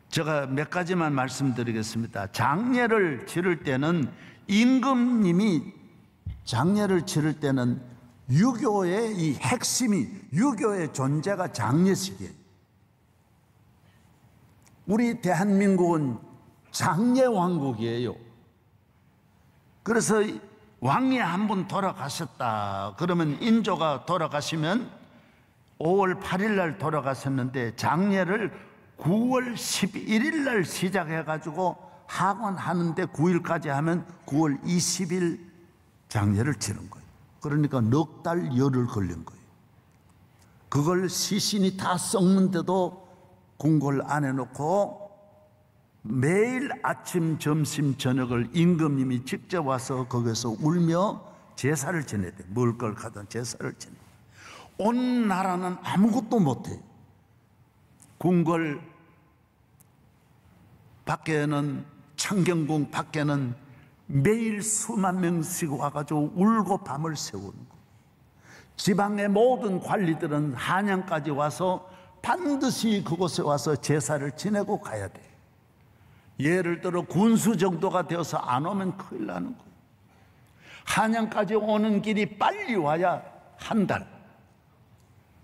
제가 몇 가지만 말씀드리겠습니다. 장례를 치를 때는 임금님이 장례를 치를 때는 유교의 이 핵심이, 유교의 존재가 장례식이에요. 우리 대한민국은 장례왕국이에요. 그래서 왕이 한 분 돌아가셨다 그러면, 인조가 돌아가시면 5월 8일 날 돌아가셨는데 장례를 9월 11일 날 시작해가지고 하관하는데 9일까지 하면 9월 20일 장례를 치는 거예요. 그러니까 넉 달 열흘 걸린 거예요. 그걸 시신이 다 썩는데도 궁궐 안에 놓고 매일 아침, 점심, 저녁을 임금님이 직접 와서 거기서 울며 제사를 지내야 돼요. 먹을 걸 가던 제사를 지내요. 온 나라는 아무것도 못해요. 궁궐 밖에는, 창경궁 밖에는 매일 수만 명씩 와가지고 울고 밤을 새우는 거예요. 지방의 모든 관리들은 한양까지 와서 반드시 그곳에 와서 제사를 지내고 가야 돼요. 예를 들어 군수 정도가 되어서 안 오면 큰일 나는 거예요. 한양까지 오는 길이 빨리 와야 한 달,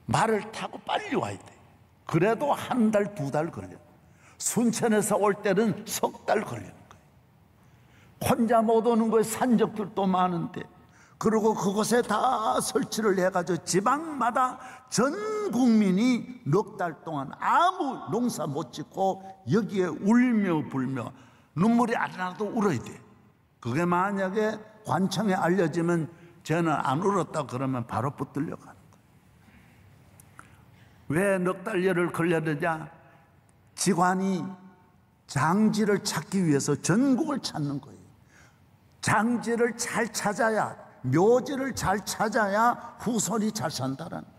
말을 타고 빨리 와야 돼요. 그래도 한 달, 2달 걸려요. 순천에서 올 때는 석 달 걸리는 거예요. 혼자 못 오는 거에 산적들도 많은데, 그리고 그곳에 다 설치를 해가지고 지방마다 전 국민이 넉 달 동안 아무 농사 못 짓고 여기에 울며 불며 눈물이 안 나도 울어야 돼. 그게 만약에 관청에 알려지면 쟤는 안 울었다 그러면 바로 붙들려 가는 거예요. 왜 넉 달 열흘 걸렸느냐? 지관이 장지를 찾기 위해서 전국을 찾는 거예요. 장지를 잘 찾아야, 묘지를 잘 찾아야 후손이 잘 산다라는 거예요.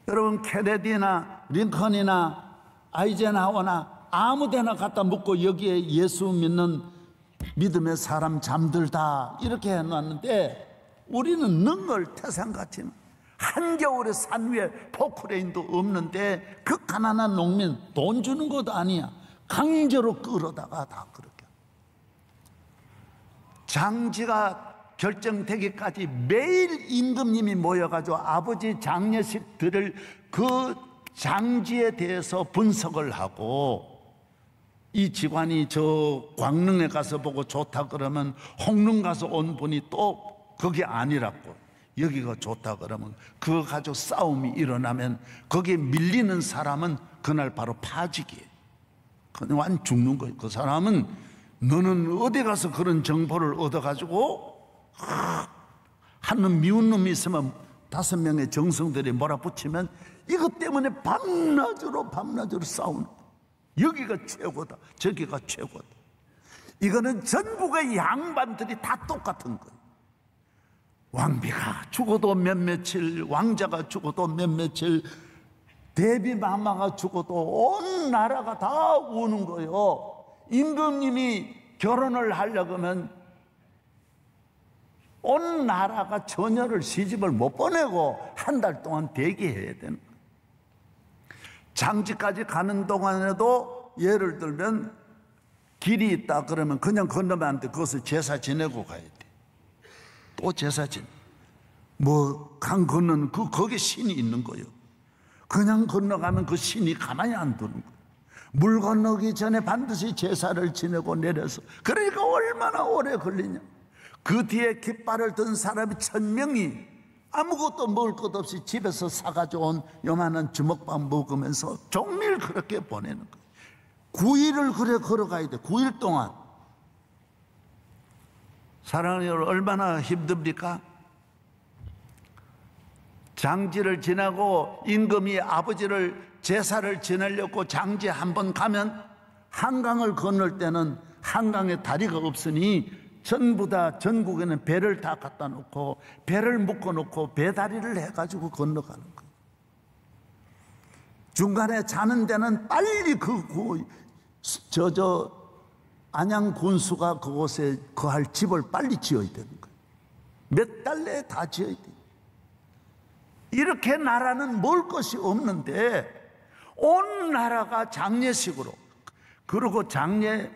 여러분, 케네디나 링컨이나 아이젠하워나 아무 데나 갖다 묻고 여기에 예수 믿는 믿음의 사람 잠들다 이렇게 해놨는데, 우리는 능을 태산같이 한겨울에 산 위에 포크레인도 없는데 그 가난한 농민 돈 주는 것도 아니야. 강제로 끌어다가 다 그렇게. 장지가 결정되기까지 매일 임금님이 모여가지고 아버지 장례식들을 그 장지에 대해서 분석을 하고, 이 지관이 저 광릉에 가서 보고 좋다 그러면 홍릉 가서 온 분이 또 거기 아니라고 여기가 좋다 그러면 그거 가지고 싸움이 일어나면 거기에 밀리는 사람은 그날 바로 파직이에요. 그냥 완 죽는 거예요. 그 사람은 너는 어디 가서 그런 정보를 얻어가지고 한놈 미운 놈이 있으면 5명의 정성들이 몰아붙이면 이것 때문에 밤낮으로 싸우는 거예요. 여기가 최고다, 저기가 최고다. 이거는 전국의 양반들이 다 똑같은 거예요. 왕비가 죽어도 몇 며칠, 왕자가 죽어도 몇 며칠, 대비마마가 죽어도 온 나라가 다 우는 거예요. 임금님이 결혼을 하려고 하면 온 나라가 처녀를 시집을 못 보내고 한 달 동안 대기해야 되는 거예요. 장지까지 가는 동안에도 예를 들면 길이 있다 그러면 그냥 건너면 안 돼. 그것을 제사 지내고 가야 돼. 또 제사 지내. 뭐 강 건너는 거기에 신이 있는 거예요. 그냥 건너가면 그 신이 가만히 안 두는 거예요. 물 건너기 전에 반드시 제사를 지내고 내려서. 그러니까 얼마나 오래 걸리냐. 그 뒤에 깃발을 든 사람이 1000명이 아무것도 먹을 것 없이 집에서 사가지고 온 요만한 주먹밥 먹으면서 종일 그렇게 보내는 거예요. 9일을 그래 걸어가야 돼. 9일 동안. 사랑하는 여러분, 얼마나 힘듭니까? 장지를 지나고 임금이 아버지를 제사를 지내려고 장지 한번 가면 한강을 건널 때는 한강에 다리가 없으니 전부 다 전국에는 배를 다 갖다 놓고 배를 묶어 놓고 배다리를 해가지고 건너가는 거예요. 중간에 자는 데는 빨리 안양 군수가 그곳에 거할 집을 빨리 지어야 되는 거예요. 몇 달 내에 다 지어야 돼요. 이렇게 나라는 먹을 것이 없는데 온 나라가 장례식으로, 그리고 장례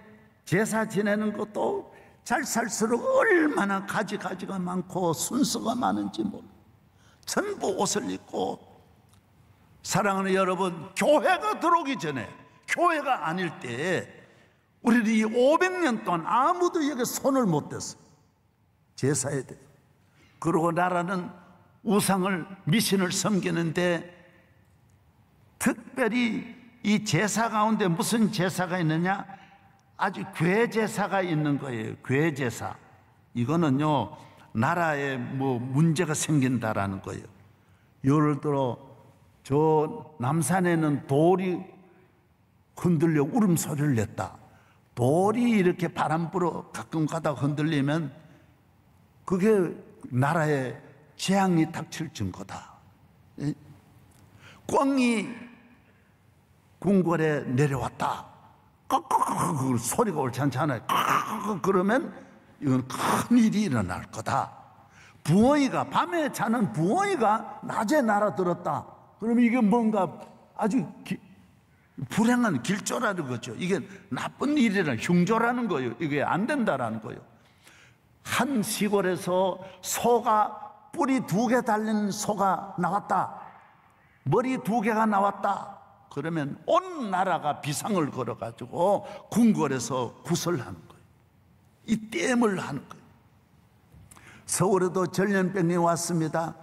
제사 지내는 것도 잘 살수록 얼마나 가지가 많고 순서가 많은지 몰라. 전부 옷을 입고. 사랑하는 여러분, 교회가 들어오기 전에, 교회가 아닐 때 우리는 이 500년 동안 아무도 여기 손을 못 댔어요. 제사에 대해. 그리고 나라는 우상을, 미신을 섬기는데 특별히 이 제사 가운데 무슨 제사가 있느냐? 아주 괴제사가 있는 거예요. 괴제사. 이거는요, 나라에 뭐 문제가 생긴다라는 거예요. 예를 들어 저 남산에는 돌이 흔들려 울음소리를 냈다. 돌이 이렇게 바람 불어 가끔 가다 흔들리면 그게 나라에 재앙이 닥칠 증거다. 꿩이 궁궐에 내려왔다. 그 소리가 옳지 않잖아요. 그러면 이건 큰 일이 일어날 거다. 부엉이가, 밤에 자는 부엉이가 낮에 날아들었다. 그러면 이게 뭔가 아주 불행한 길조라는 거죠. 이게 나쁜 일이라는, 흉조라는 거예요. 이게 안 된다라는 거예요. 한 시골에서 소가, 뿔이 2개 달린 소가 나왔다. 머리 2개가 나왔다. 그러면 온 나라가 비상을 걸어가지고 궁궐에서 구설하는 거예요. 이 댐을 하는 거예요. 서울에도 전염병이 왔습니다.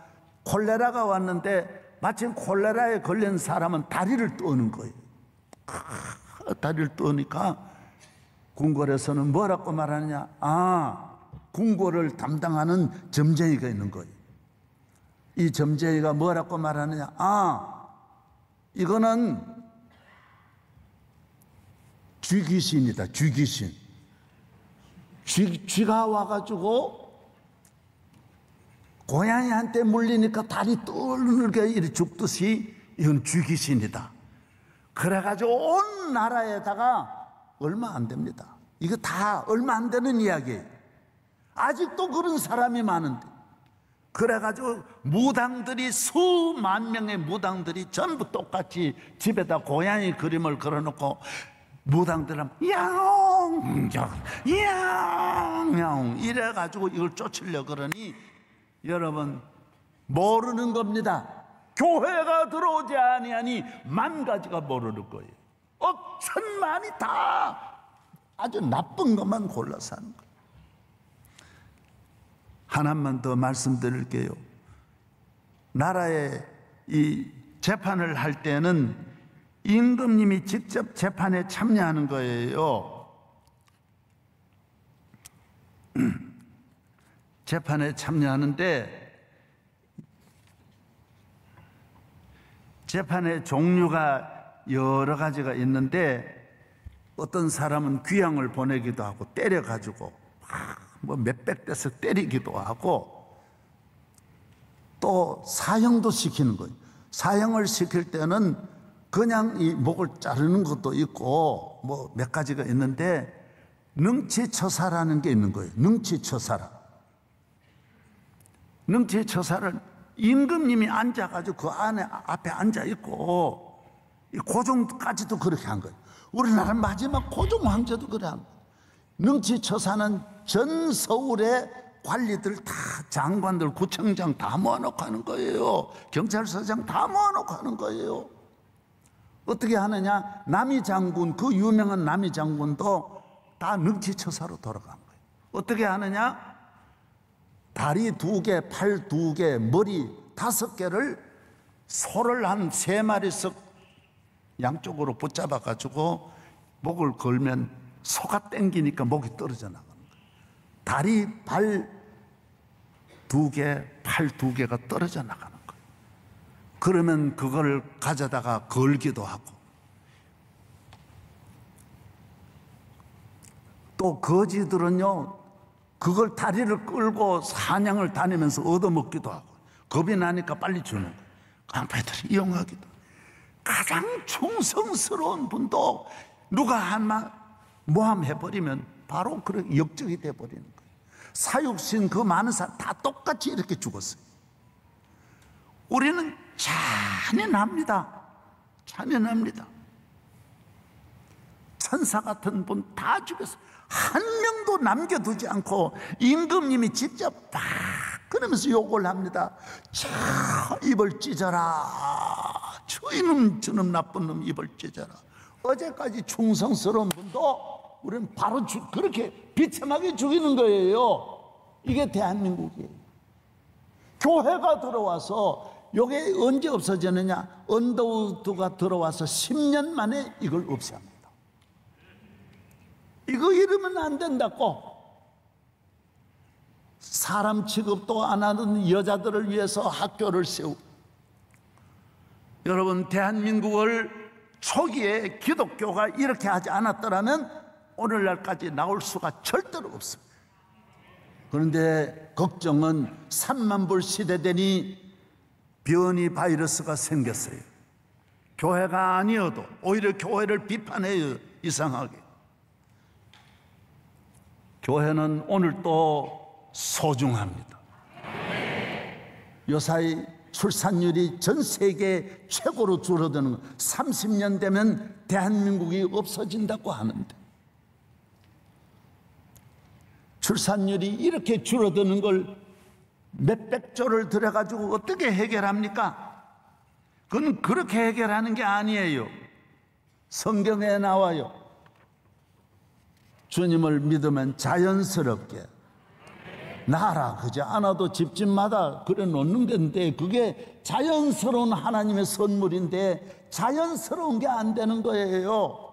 콜레라가 왔는데 마침 콜레라에 걸린 사람은 다리를 떠는 거예요. 다리를 떠니까 궁궐에서는 뭐라고 말하느냐? 궁궐을 담당하는 점쟁이가 있는 거예요. 이 점쟁이가 뭐라고 말하느냐? 이거는 쥐귀신이다. 쥐귀신. 쥐가 와가지고 고양이한테 물리니까 다리 떨게 이렇게 죽듯이 이건 쥐귀신이다. 그래가지고 온 나라에다가 얼마 안 됩니다. 이거 다 얼마 안 되는 이야기예요. 아직도 그런 사람이 많은데. 그래가지고 무당들이, 수만 명의 무당들이 전부 똑같이 집에다 고양이 그림을 걸어놓고 무당들은 야옹 야옹 이래가지고 이걸 쫓으려고 그러니 여러분 모르는 겁니다. 교회가 들어오지 아니하니 만 가지가 모르는 거예요. 천만이 다 아주 나쁜 것만 골라서 하는 거예요. 하나만 더 말씀드릴게요. 나라에 이 재판을 할 때는 임금님이 직접 재판에 참여하는 거예요. 재판에 참여하는데 재판의 종류가 여러 가지가 있는데 어떤 사람은 귀양을 보내기도 하고 때려가지고 뭐 몇백 대서 때리기도 하고 또 사형도 시키는 거예요. 사형을 시킬 때는 그냥 이 목을 자르는 것도 있고 뭐 몇 가지가 있는데 능치처사라는 게 있는 거예요. 능치처사라. 능치처사를 임금님이 앉아가지고 그 안에 앞에 앉아 있고 이 고종까지도 그렇게 한 거예요. 우리나라 마지막 고종 황제도 그래 한 거예요. 능치처사는 전 서울의 관리들 다, 장관들, 구청장 다 모아놓고 하는 거예요. 경찰서장 다 모아놓고 하는 거예요. 어떻게 하느냐? 남이 장군, 그 유명한 남이 장군도 다 능치처사로 돌아간 거예요. 어떻게 하느냐? 다리 2개, 팔 2개, 머리 5개를 소를 한 3마리씩 양쪽으로 붙잡아 가지고 목을 걸면 소가 땡기니까 목이 떨어져 나가는 거예요. 다리, 발 2개, 팔 2개가 떨어져 나가는 거예요. 그러면 그걸 가져다가 걸기도 하고, 또 거지들은요 그걸 다리를 끌고 사냥을 다니면서 얻어먹기도 하고, 겁이 나니까 빨리 주는 거예요. 깡패들이 이용하기도. 가장 충성스러운 분도 누가 한마 모함해버리면 바로 그렇게 역적이 돼버리는 거예요. 사육신 그 많은 사람 다 똑같이 이렇게 죽었어요. 우리는 잔인합니다. 잔인합니다. 천사 같은 분 다 죽였어요. 한 명도 남겨두지 않고 임금님이 직접 막 그러면서 욕을 합니다. 자, 입을 찢어라. 저이놈 저놈 나쁜 놈 입을 찢어라. 어제까지 충성스러운 분도 우리는 바로 그렇게 비참하게 죽이는 거예요. 이게 대한민국이에요. 교회가 들어와서 이게 언제 없어지느냐? 언더우드가 들어와서 10년 만에 이걸 없애합니다. 이거 이러면 안 된다고. 사람 취급도 안 하는 여자들을 위해서 학교를 세우고. 여러분, 대한민국을 초기에 기독교가 이렇게 하지 않았더라면 오늘날까지 나올 수가 절대로 없습니다. 그런데 걱정은 3만 불 시대되니 변이 바이러스가 생겼어요. 교회가 아니어도 오히려 교회를 비판해요. 이상하게. 교회는 오늘도 소중합니다. 요사이 출산율이 전 세계 최고로 줄어드는 30년 되면 대한민국이 없어진다고 하는데, 출산율이 이렇게 줄어드는 걸 몇백 조를 들여가지고 어떻게 해결합니까? 그건 그렇게 해결하는 게 아니에요. 성경에 나와요. 주님을 믿으면 자연스럽게 나라 그지 않아도 집집마다 그래 놓는 건데, 그게 자연스러운 하나님의 선물인데 자연스러운 게 안 되는 거예요.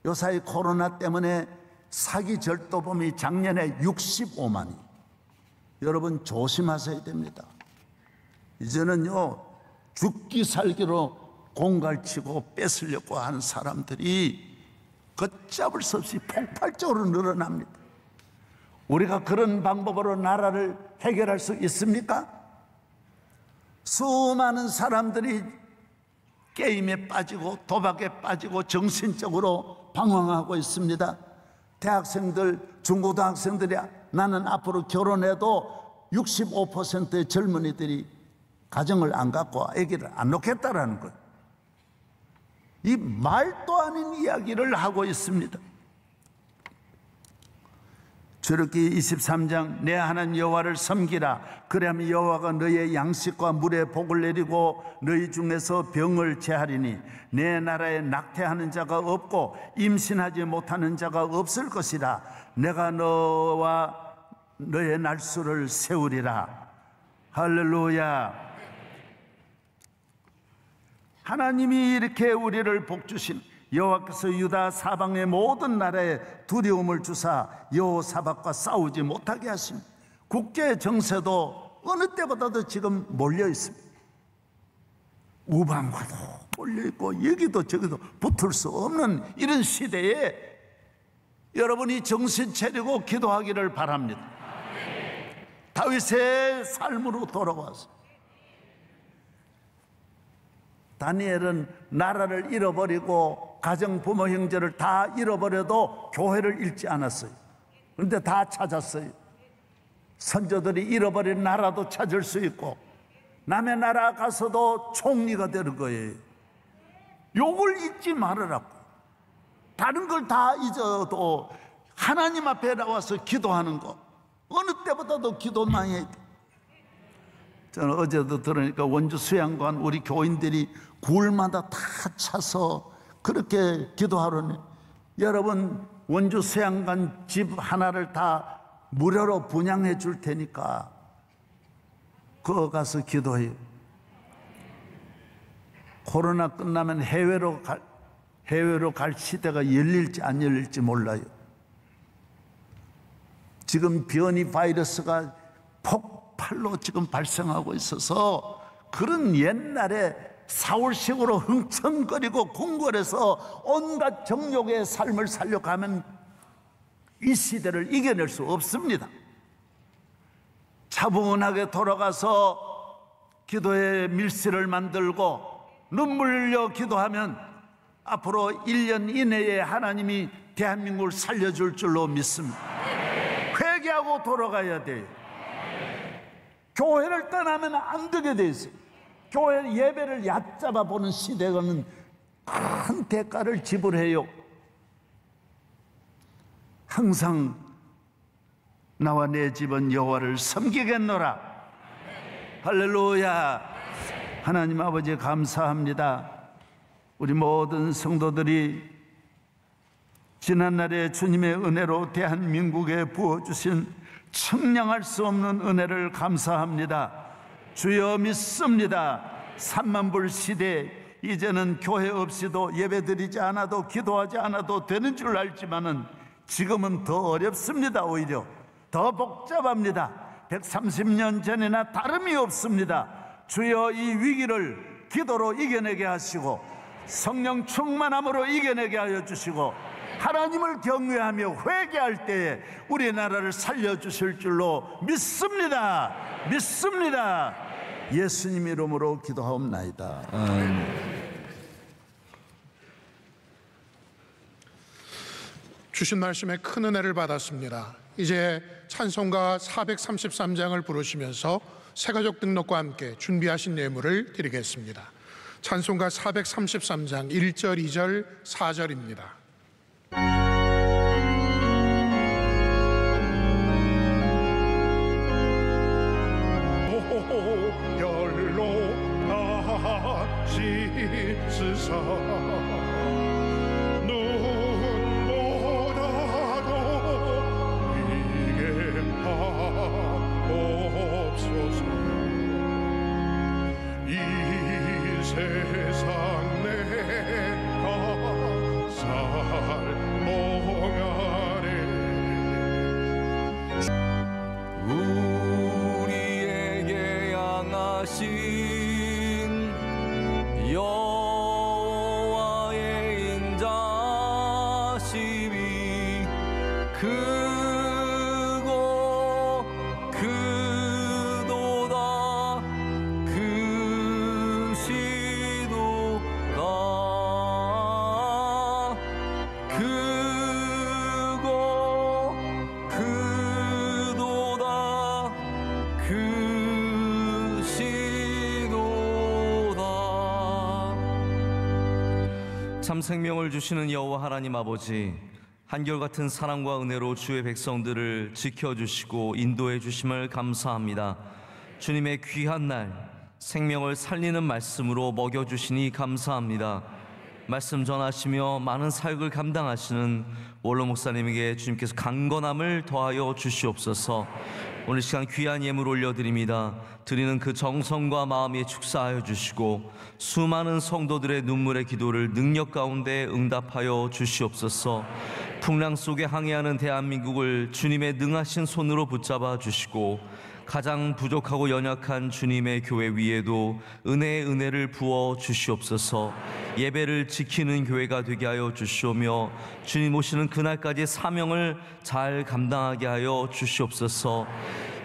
요사이 코로나 때문에 사기 절도범이 작년에 65만이. 여러분 조심하셔야 됩니다. 이제는요 죽기 살기로 공갈치고 뺏으려고 하는 사람들이 걷잡을 수 없이 폭발적으로 늘어납니다. 우리가 그런 방법으로 나라를 해결할 수 있습니까? 수많은 사람들이 게임에 빠지고 도박에 빠지고 정신적으로 방황하고 있습니다. 대학생들, 중고등학생들이 나는 앞으로 결혼해도 65%의 젊은이들이 가정을 안 갖고 아기를 안 놓겠다라는 거예요. 이 말도 아닌 이야기를 하고 있습니다. 출애굽기 23장 내 하나님 여호와를 섬기라. 그리하면 여호와가 너희의 양식과 물에 복을 내리고 너희 중에서 병을 제하리니 내 나라에 낙태하는 자가 없고 임신하지 못하는 자가 없을 것이라. 내가 너와 너의 날수를 세우리라. 할렐루야. 하나님이 이렇게 우리를 복주신 여호와께서 유다 사방의 모든 나라에 두려움을 주사 여호사밧과 싸우지 못하게 하십니다. 국제 정세도 어느 때보다도 지금 몰려 있습니다. 우방과도 몰려 있고 여기도 저기도 붙을 수 없는 이런 시대에 여러분이 정신 차리고 기도하기를 바랍니다. 다윗의 삶으로 돌아와서 다니엘은 나라를 잃어버리고 가정, 부모, 형제를 다 잃어버려도 교회를 잃지 않았어요. 그런데 다 찾았어요. 선조들이 잃어버린 나라도 찾을 수 있고 남의 나라 가서도 총리가 되는 거예요. 욕을 잊지 말으라고. 다른 걸 다 잊어도 하나님 앞에 나와서 기도하는 거, 어느 때보다도 기도 많이 해야 돼. 저는 어제도 들으니까 원주 수양관 우리 교인들이 굴마다 다 차서 그렇게 기도하러네. 여러분 원주 수양관 집 하나를 다 무료로 분양해 줄 테니까 그거 가서 기도해요. 코로나 끝나면 해외로 갈 시대가 열릴지 안 열릴지 몰라요. 지금 변이 바이러스가 폭발로 지금 발생하고 있어서 그런 옛날에 사울식으로 흥청거리고 궁궐에서 온갖 정욕의 삶을 살려가면 이 시대를 이겨낼 수 없습니다. 차분하게 돌아가서 기도의 밀실을 만들고 눈물 흘려 기도하면 앞으로 1년 이내에 하나님이 대한민국을 살려줄 줄로 믿습니다. 회개하고 돌아가야 돼요. 교회를 떠나면 안 되게 돼 있어요. 교회 예배를 얕잡아 보는 시대는 큰 대가를 지불해요. 항상 나와 내 집은 여호와를 섬기겠노라. 할렐루야. 하나님 아버지 감사합니다. 우리 모든 성도들이 지난날에 주님의 은혜로 대한민국에 부어주신 측량할 수 없는 은혜를 감사합니다. 주여 믿습니다. 3만 불 시대, 이제는 교회 없이도 예배드리지 않아도 기도하지 않아도 되는 줄 알지만은 지금은 더 어렵습니다. 오히려 더 복잡합니다. 130년 전이나 다름이 없습니다. 주여 이 위기를 기도로 이겨내게 하시고 성령 충만함으로 이겨내게 하여 주시고 하나님을 경외하며 회개할 때에 우리나라를 살려주실 줄로 믿습니다. 믿습니다. 예수님 이름으로 기도하옵나이다. 주신 말씀에 큰 은혜를 받았습니다. 이제 찬송가 433장을 부르시면서 새가족 등록과 함께 준비하신 예물을 드리겠습니다. 찬송가 433장 1절, 2절, 4절입니다. 열로 다시 쓰사 눈보다도 이게 하옵소서. 이 세상 내가 살롱하네. 우리에게 양하신 여호와의 인자심이 크고 크도다 크시도다 크고 크도다 크시도다. 참 생명을 주시는 여호와 하나님 아버지, 한결같은 사랑과 은혜로 주의 백성들을 지켜주시고 인도해 주심을 감사합니다. 주님의 귀한 날 생명을 살리는 말씀으로 먹여주시니 감사합니다. 말씀 전하시며 많은 사역을 감당하시는 원로 목사님에게 주님께서 강건함을 더하여 주시옵소서. 오늘 시간 귀한 예물 올려드립니다. 드리는 그 정성과 마음이 축사하여 주시고 수많은 성도들의 눈물의 기도를 능력 가운데 응답하여 주시옵소서. 풍랑 속에 항해하는 대한민국을 주님의 능하신 손으로 붙잡아 주시고 가장 부족하고 연약한 주님의 교회 위에도 은혜의 은혜를 부어 주시옵소서. 예배를 지키는 교회가 되게 하여 주시오며 주님 오시는 그날까지 사명을 잘 감당하게 하여 주시옵소서.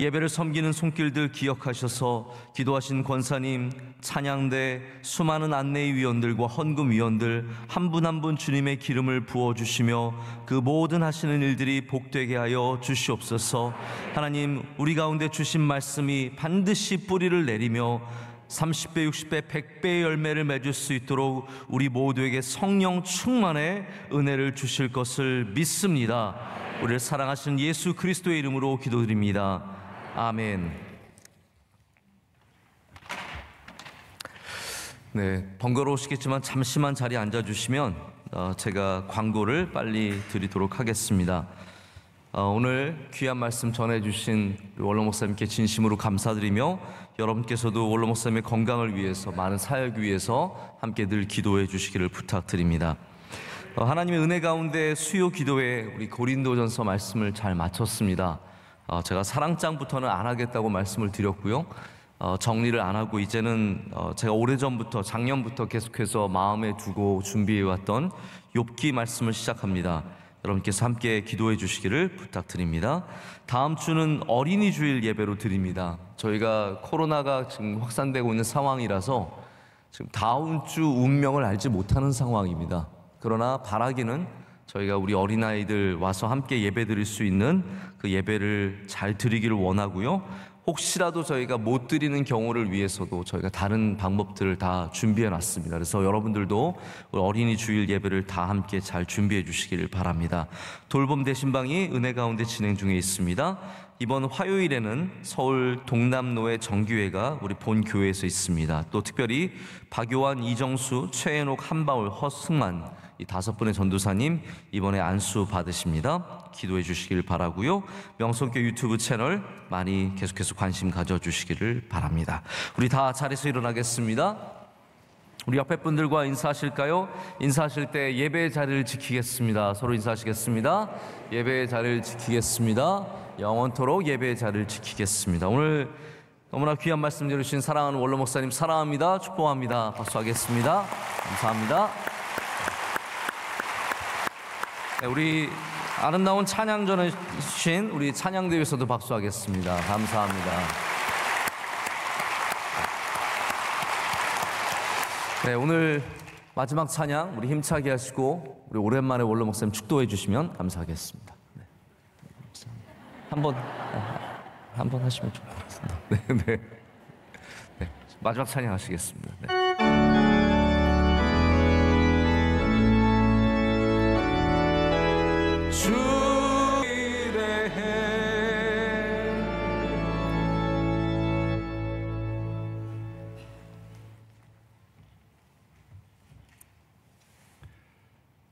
예배를 섬기는 손길들 기억하셔서 기도하신 권사님, 찬양대, 수많은 안내위원들과 헌금위원들 한 분 한 분 주님의 기름을 부어주시며 그 모든 하시는 일들이 복되게 하여 주시옵소서. 하나님, 우리 가운데 주신 말씀이 반드시 뿌리를 내리며 30배, 60배, 100배의 열매를 맺을 수 있도록 우리 모두에게 성령 충만의 은혜를 주실 것을 믿습니다. 우리를 사랑하시는 예수 그리스도의 이름으로 기도드립니다. 아멘. 네, 번거로우시겠지만 잠시만 자리에 앉아주시면 제가 광고를 빨리 드리도록 하겠습니다. 오늘 귀한 말씀 전해주신 원로 목사님께 진심으로 감사드리며 여러분께서도 원로 목사님의 건강을 위해서, 많은 사역을 위해서 함께 늘 기도해 주시기를 부탁드립니다. 하나님의 은혜 가운데 수요 기도회 우리 고린도전서 말씀을 잘 마쳤습니다. 제가 사랑장부터는 안 하겠다고 말씀을 드렸고요. 정리를 안 하고 이제는 제가 오래전부터, 작년부터 계속해서 마음에 두고 준비해왔던 욥기 말씀을 시작합니다. 여러분께서 함께 기도해 주시기를 부탁드립니다. 다음 주는 어린이 주일 예배로 드립니다. 저희가 코로나가 지금 확산되고 있는 상황이라서 지금 다음 주 운명을 알지 못하는 상황입니다. 그러나 바라기는 저희가 우리 어린아이들 와서 함께 예배 드릴 수 있는 그 예배를 잘 드리기를 원하고요. 혹시라도 저희가 못 드리는 경우를 위해서도 저희가 다른 방법들을 다 준비해 놨습니다. 그래서 여러분들도 어린이 주일 예배를 다 함께 잘 준비해 주시기를 바랍니다. 돌봄 대신방이 은혜 가운데 진행 중에 있습니다. 이번 화요일에는 서울 동남로의 정규회가 우리 본 교회에서 있습니다. 또 특별히 박요한, 이정수, 최현옥, 한바울, 허승만 이 5분의 전도사님 이번에 안수 받으십니다. 기도해 주시길 바라고요. 명성교 유튜브 채널 많이 계속해서 관심 가져주시기를 바랍니다. 우리 다 자리에서 일어나겠습니다. 우리 옆에 분들과 인사하실까요? 인사하실 때 예배의 자리를 지키겠습니다. 서로 인사하시겠습니다. 예배의 자리를 지키겠습니다. 영원토록 예배의 자리를 지키겠습니다. 오늘 너무나 귀한 말씀 들으신 사랑하는 원로 목사님 사랑합니다. 축복합니다. 박수하겠습니다. 감사합니다. 네, 우리 아름다운 찬양 전해주신 우리 찬양대회에서도 박수하겠습니다. 감사합니다. 네, 오늘 마지막 찬양 우리 힘차게 하시고 우리 오랜만에 원로 목사님 축도해 주시면 감사하겠습니다. 네. 한번 하시면 좋겠습니다. 네. 마지막 찬양 하시겠습니다. 네.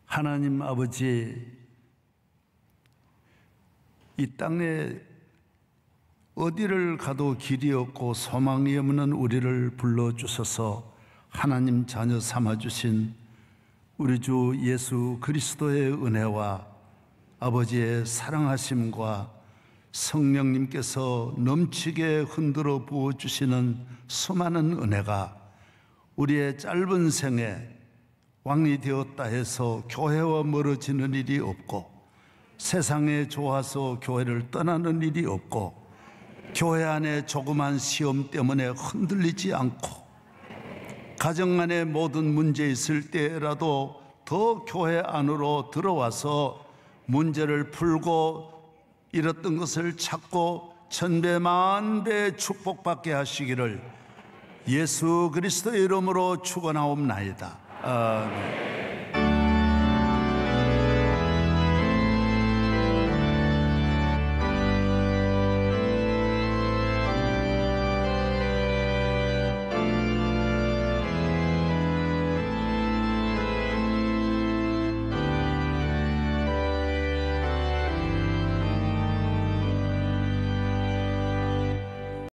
하나님 아버지, 이 땅에 어디를 가도 길이 없고 소망이 없는 우리를 불러주셔서 하나님 자녀 삼아주신 우리 주 예수 그리스도의 은혜와 아버지의 사랑하심과 성령님께서 넘치게 흔들어 부어주시는 수많은 은혜가 우리의 짧은 생에 왕이 되었다 해서 교회와 멀어지는 일이 없고, 세상에 좋아서 교회를 떠나는 일이 없고, 교회 안에 조그만 시험 때문에 흔들리지 않고, 가정 안에 모든 문제 있을 때라도 더 교회 안으로 들어와서 문제를 풀고 잃었던 것을 찾고 천배 만배 축복받게 하시기를 예수 그리스도의 이름으로 축원하옵나이다. 아멘.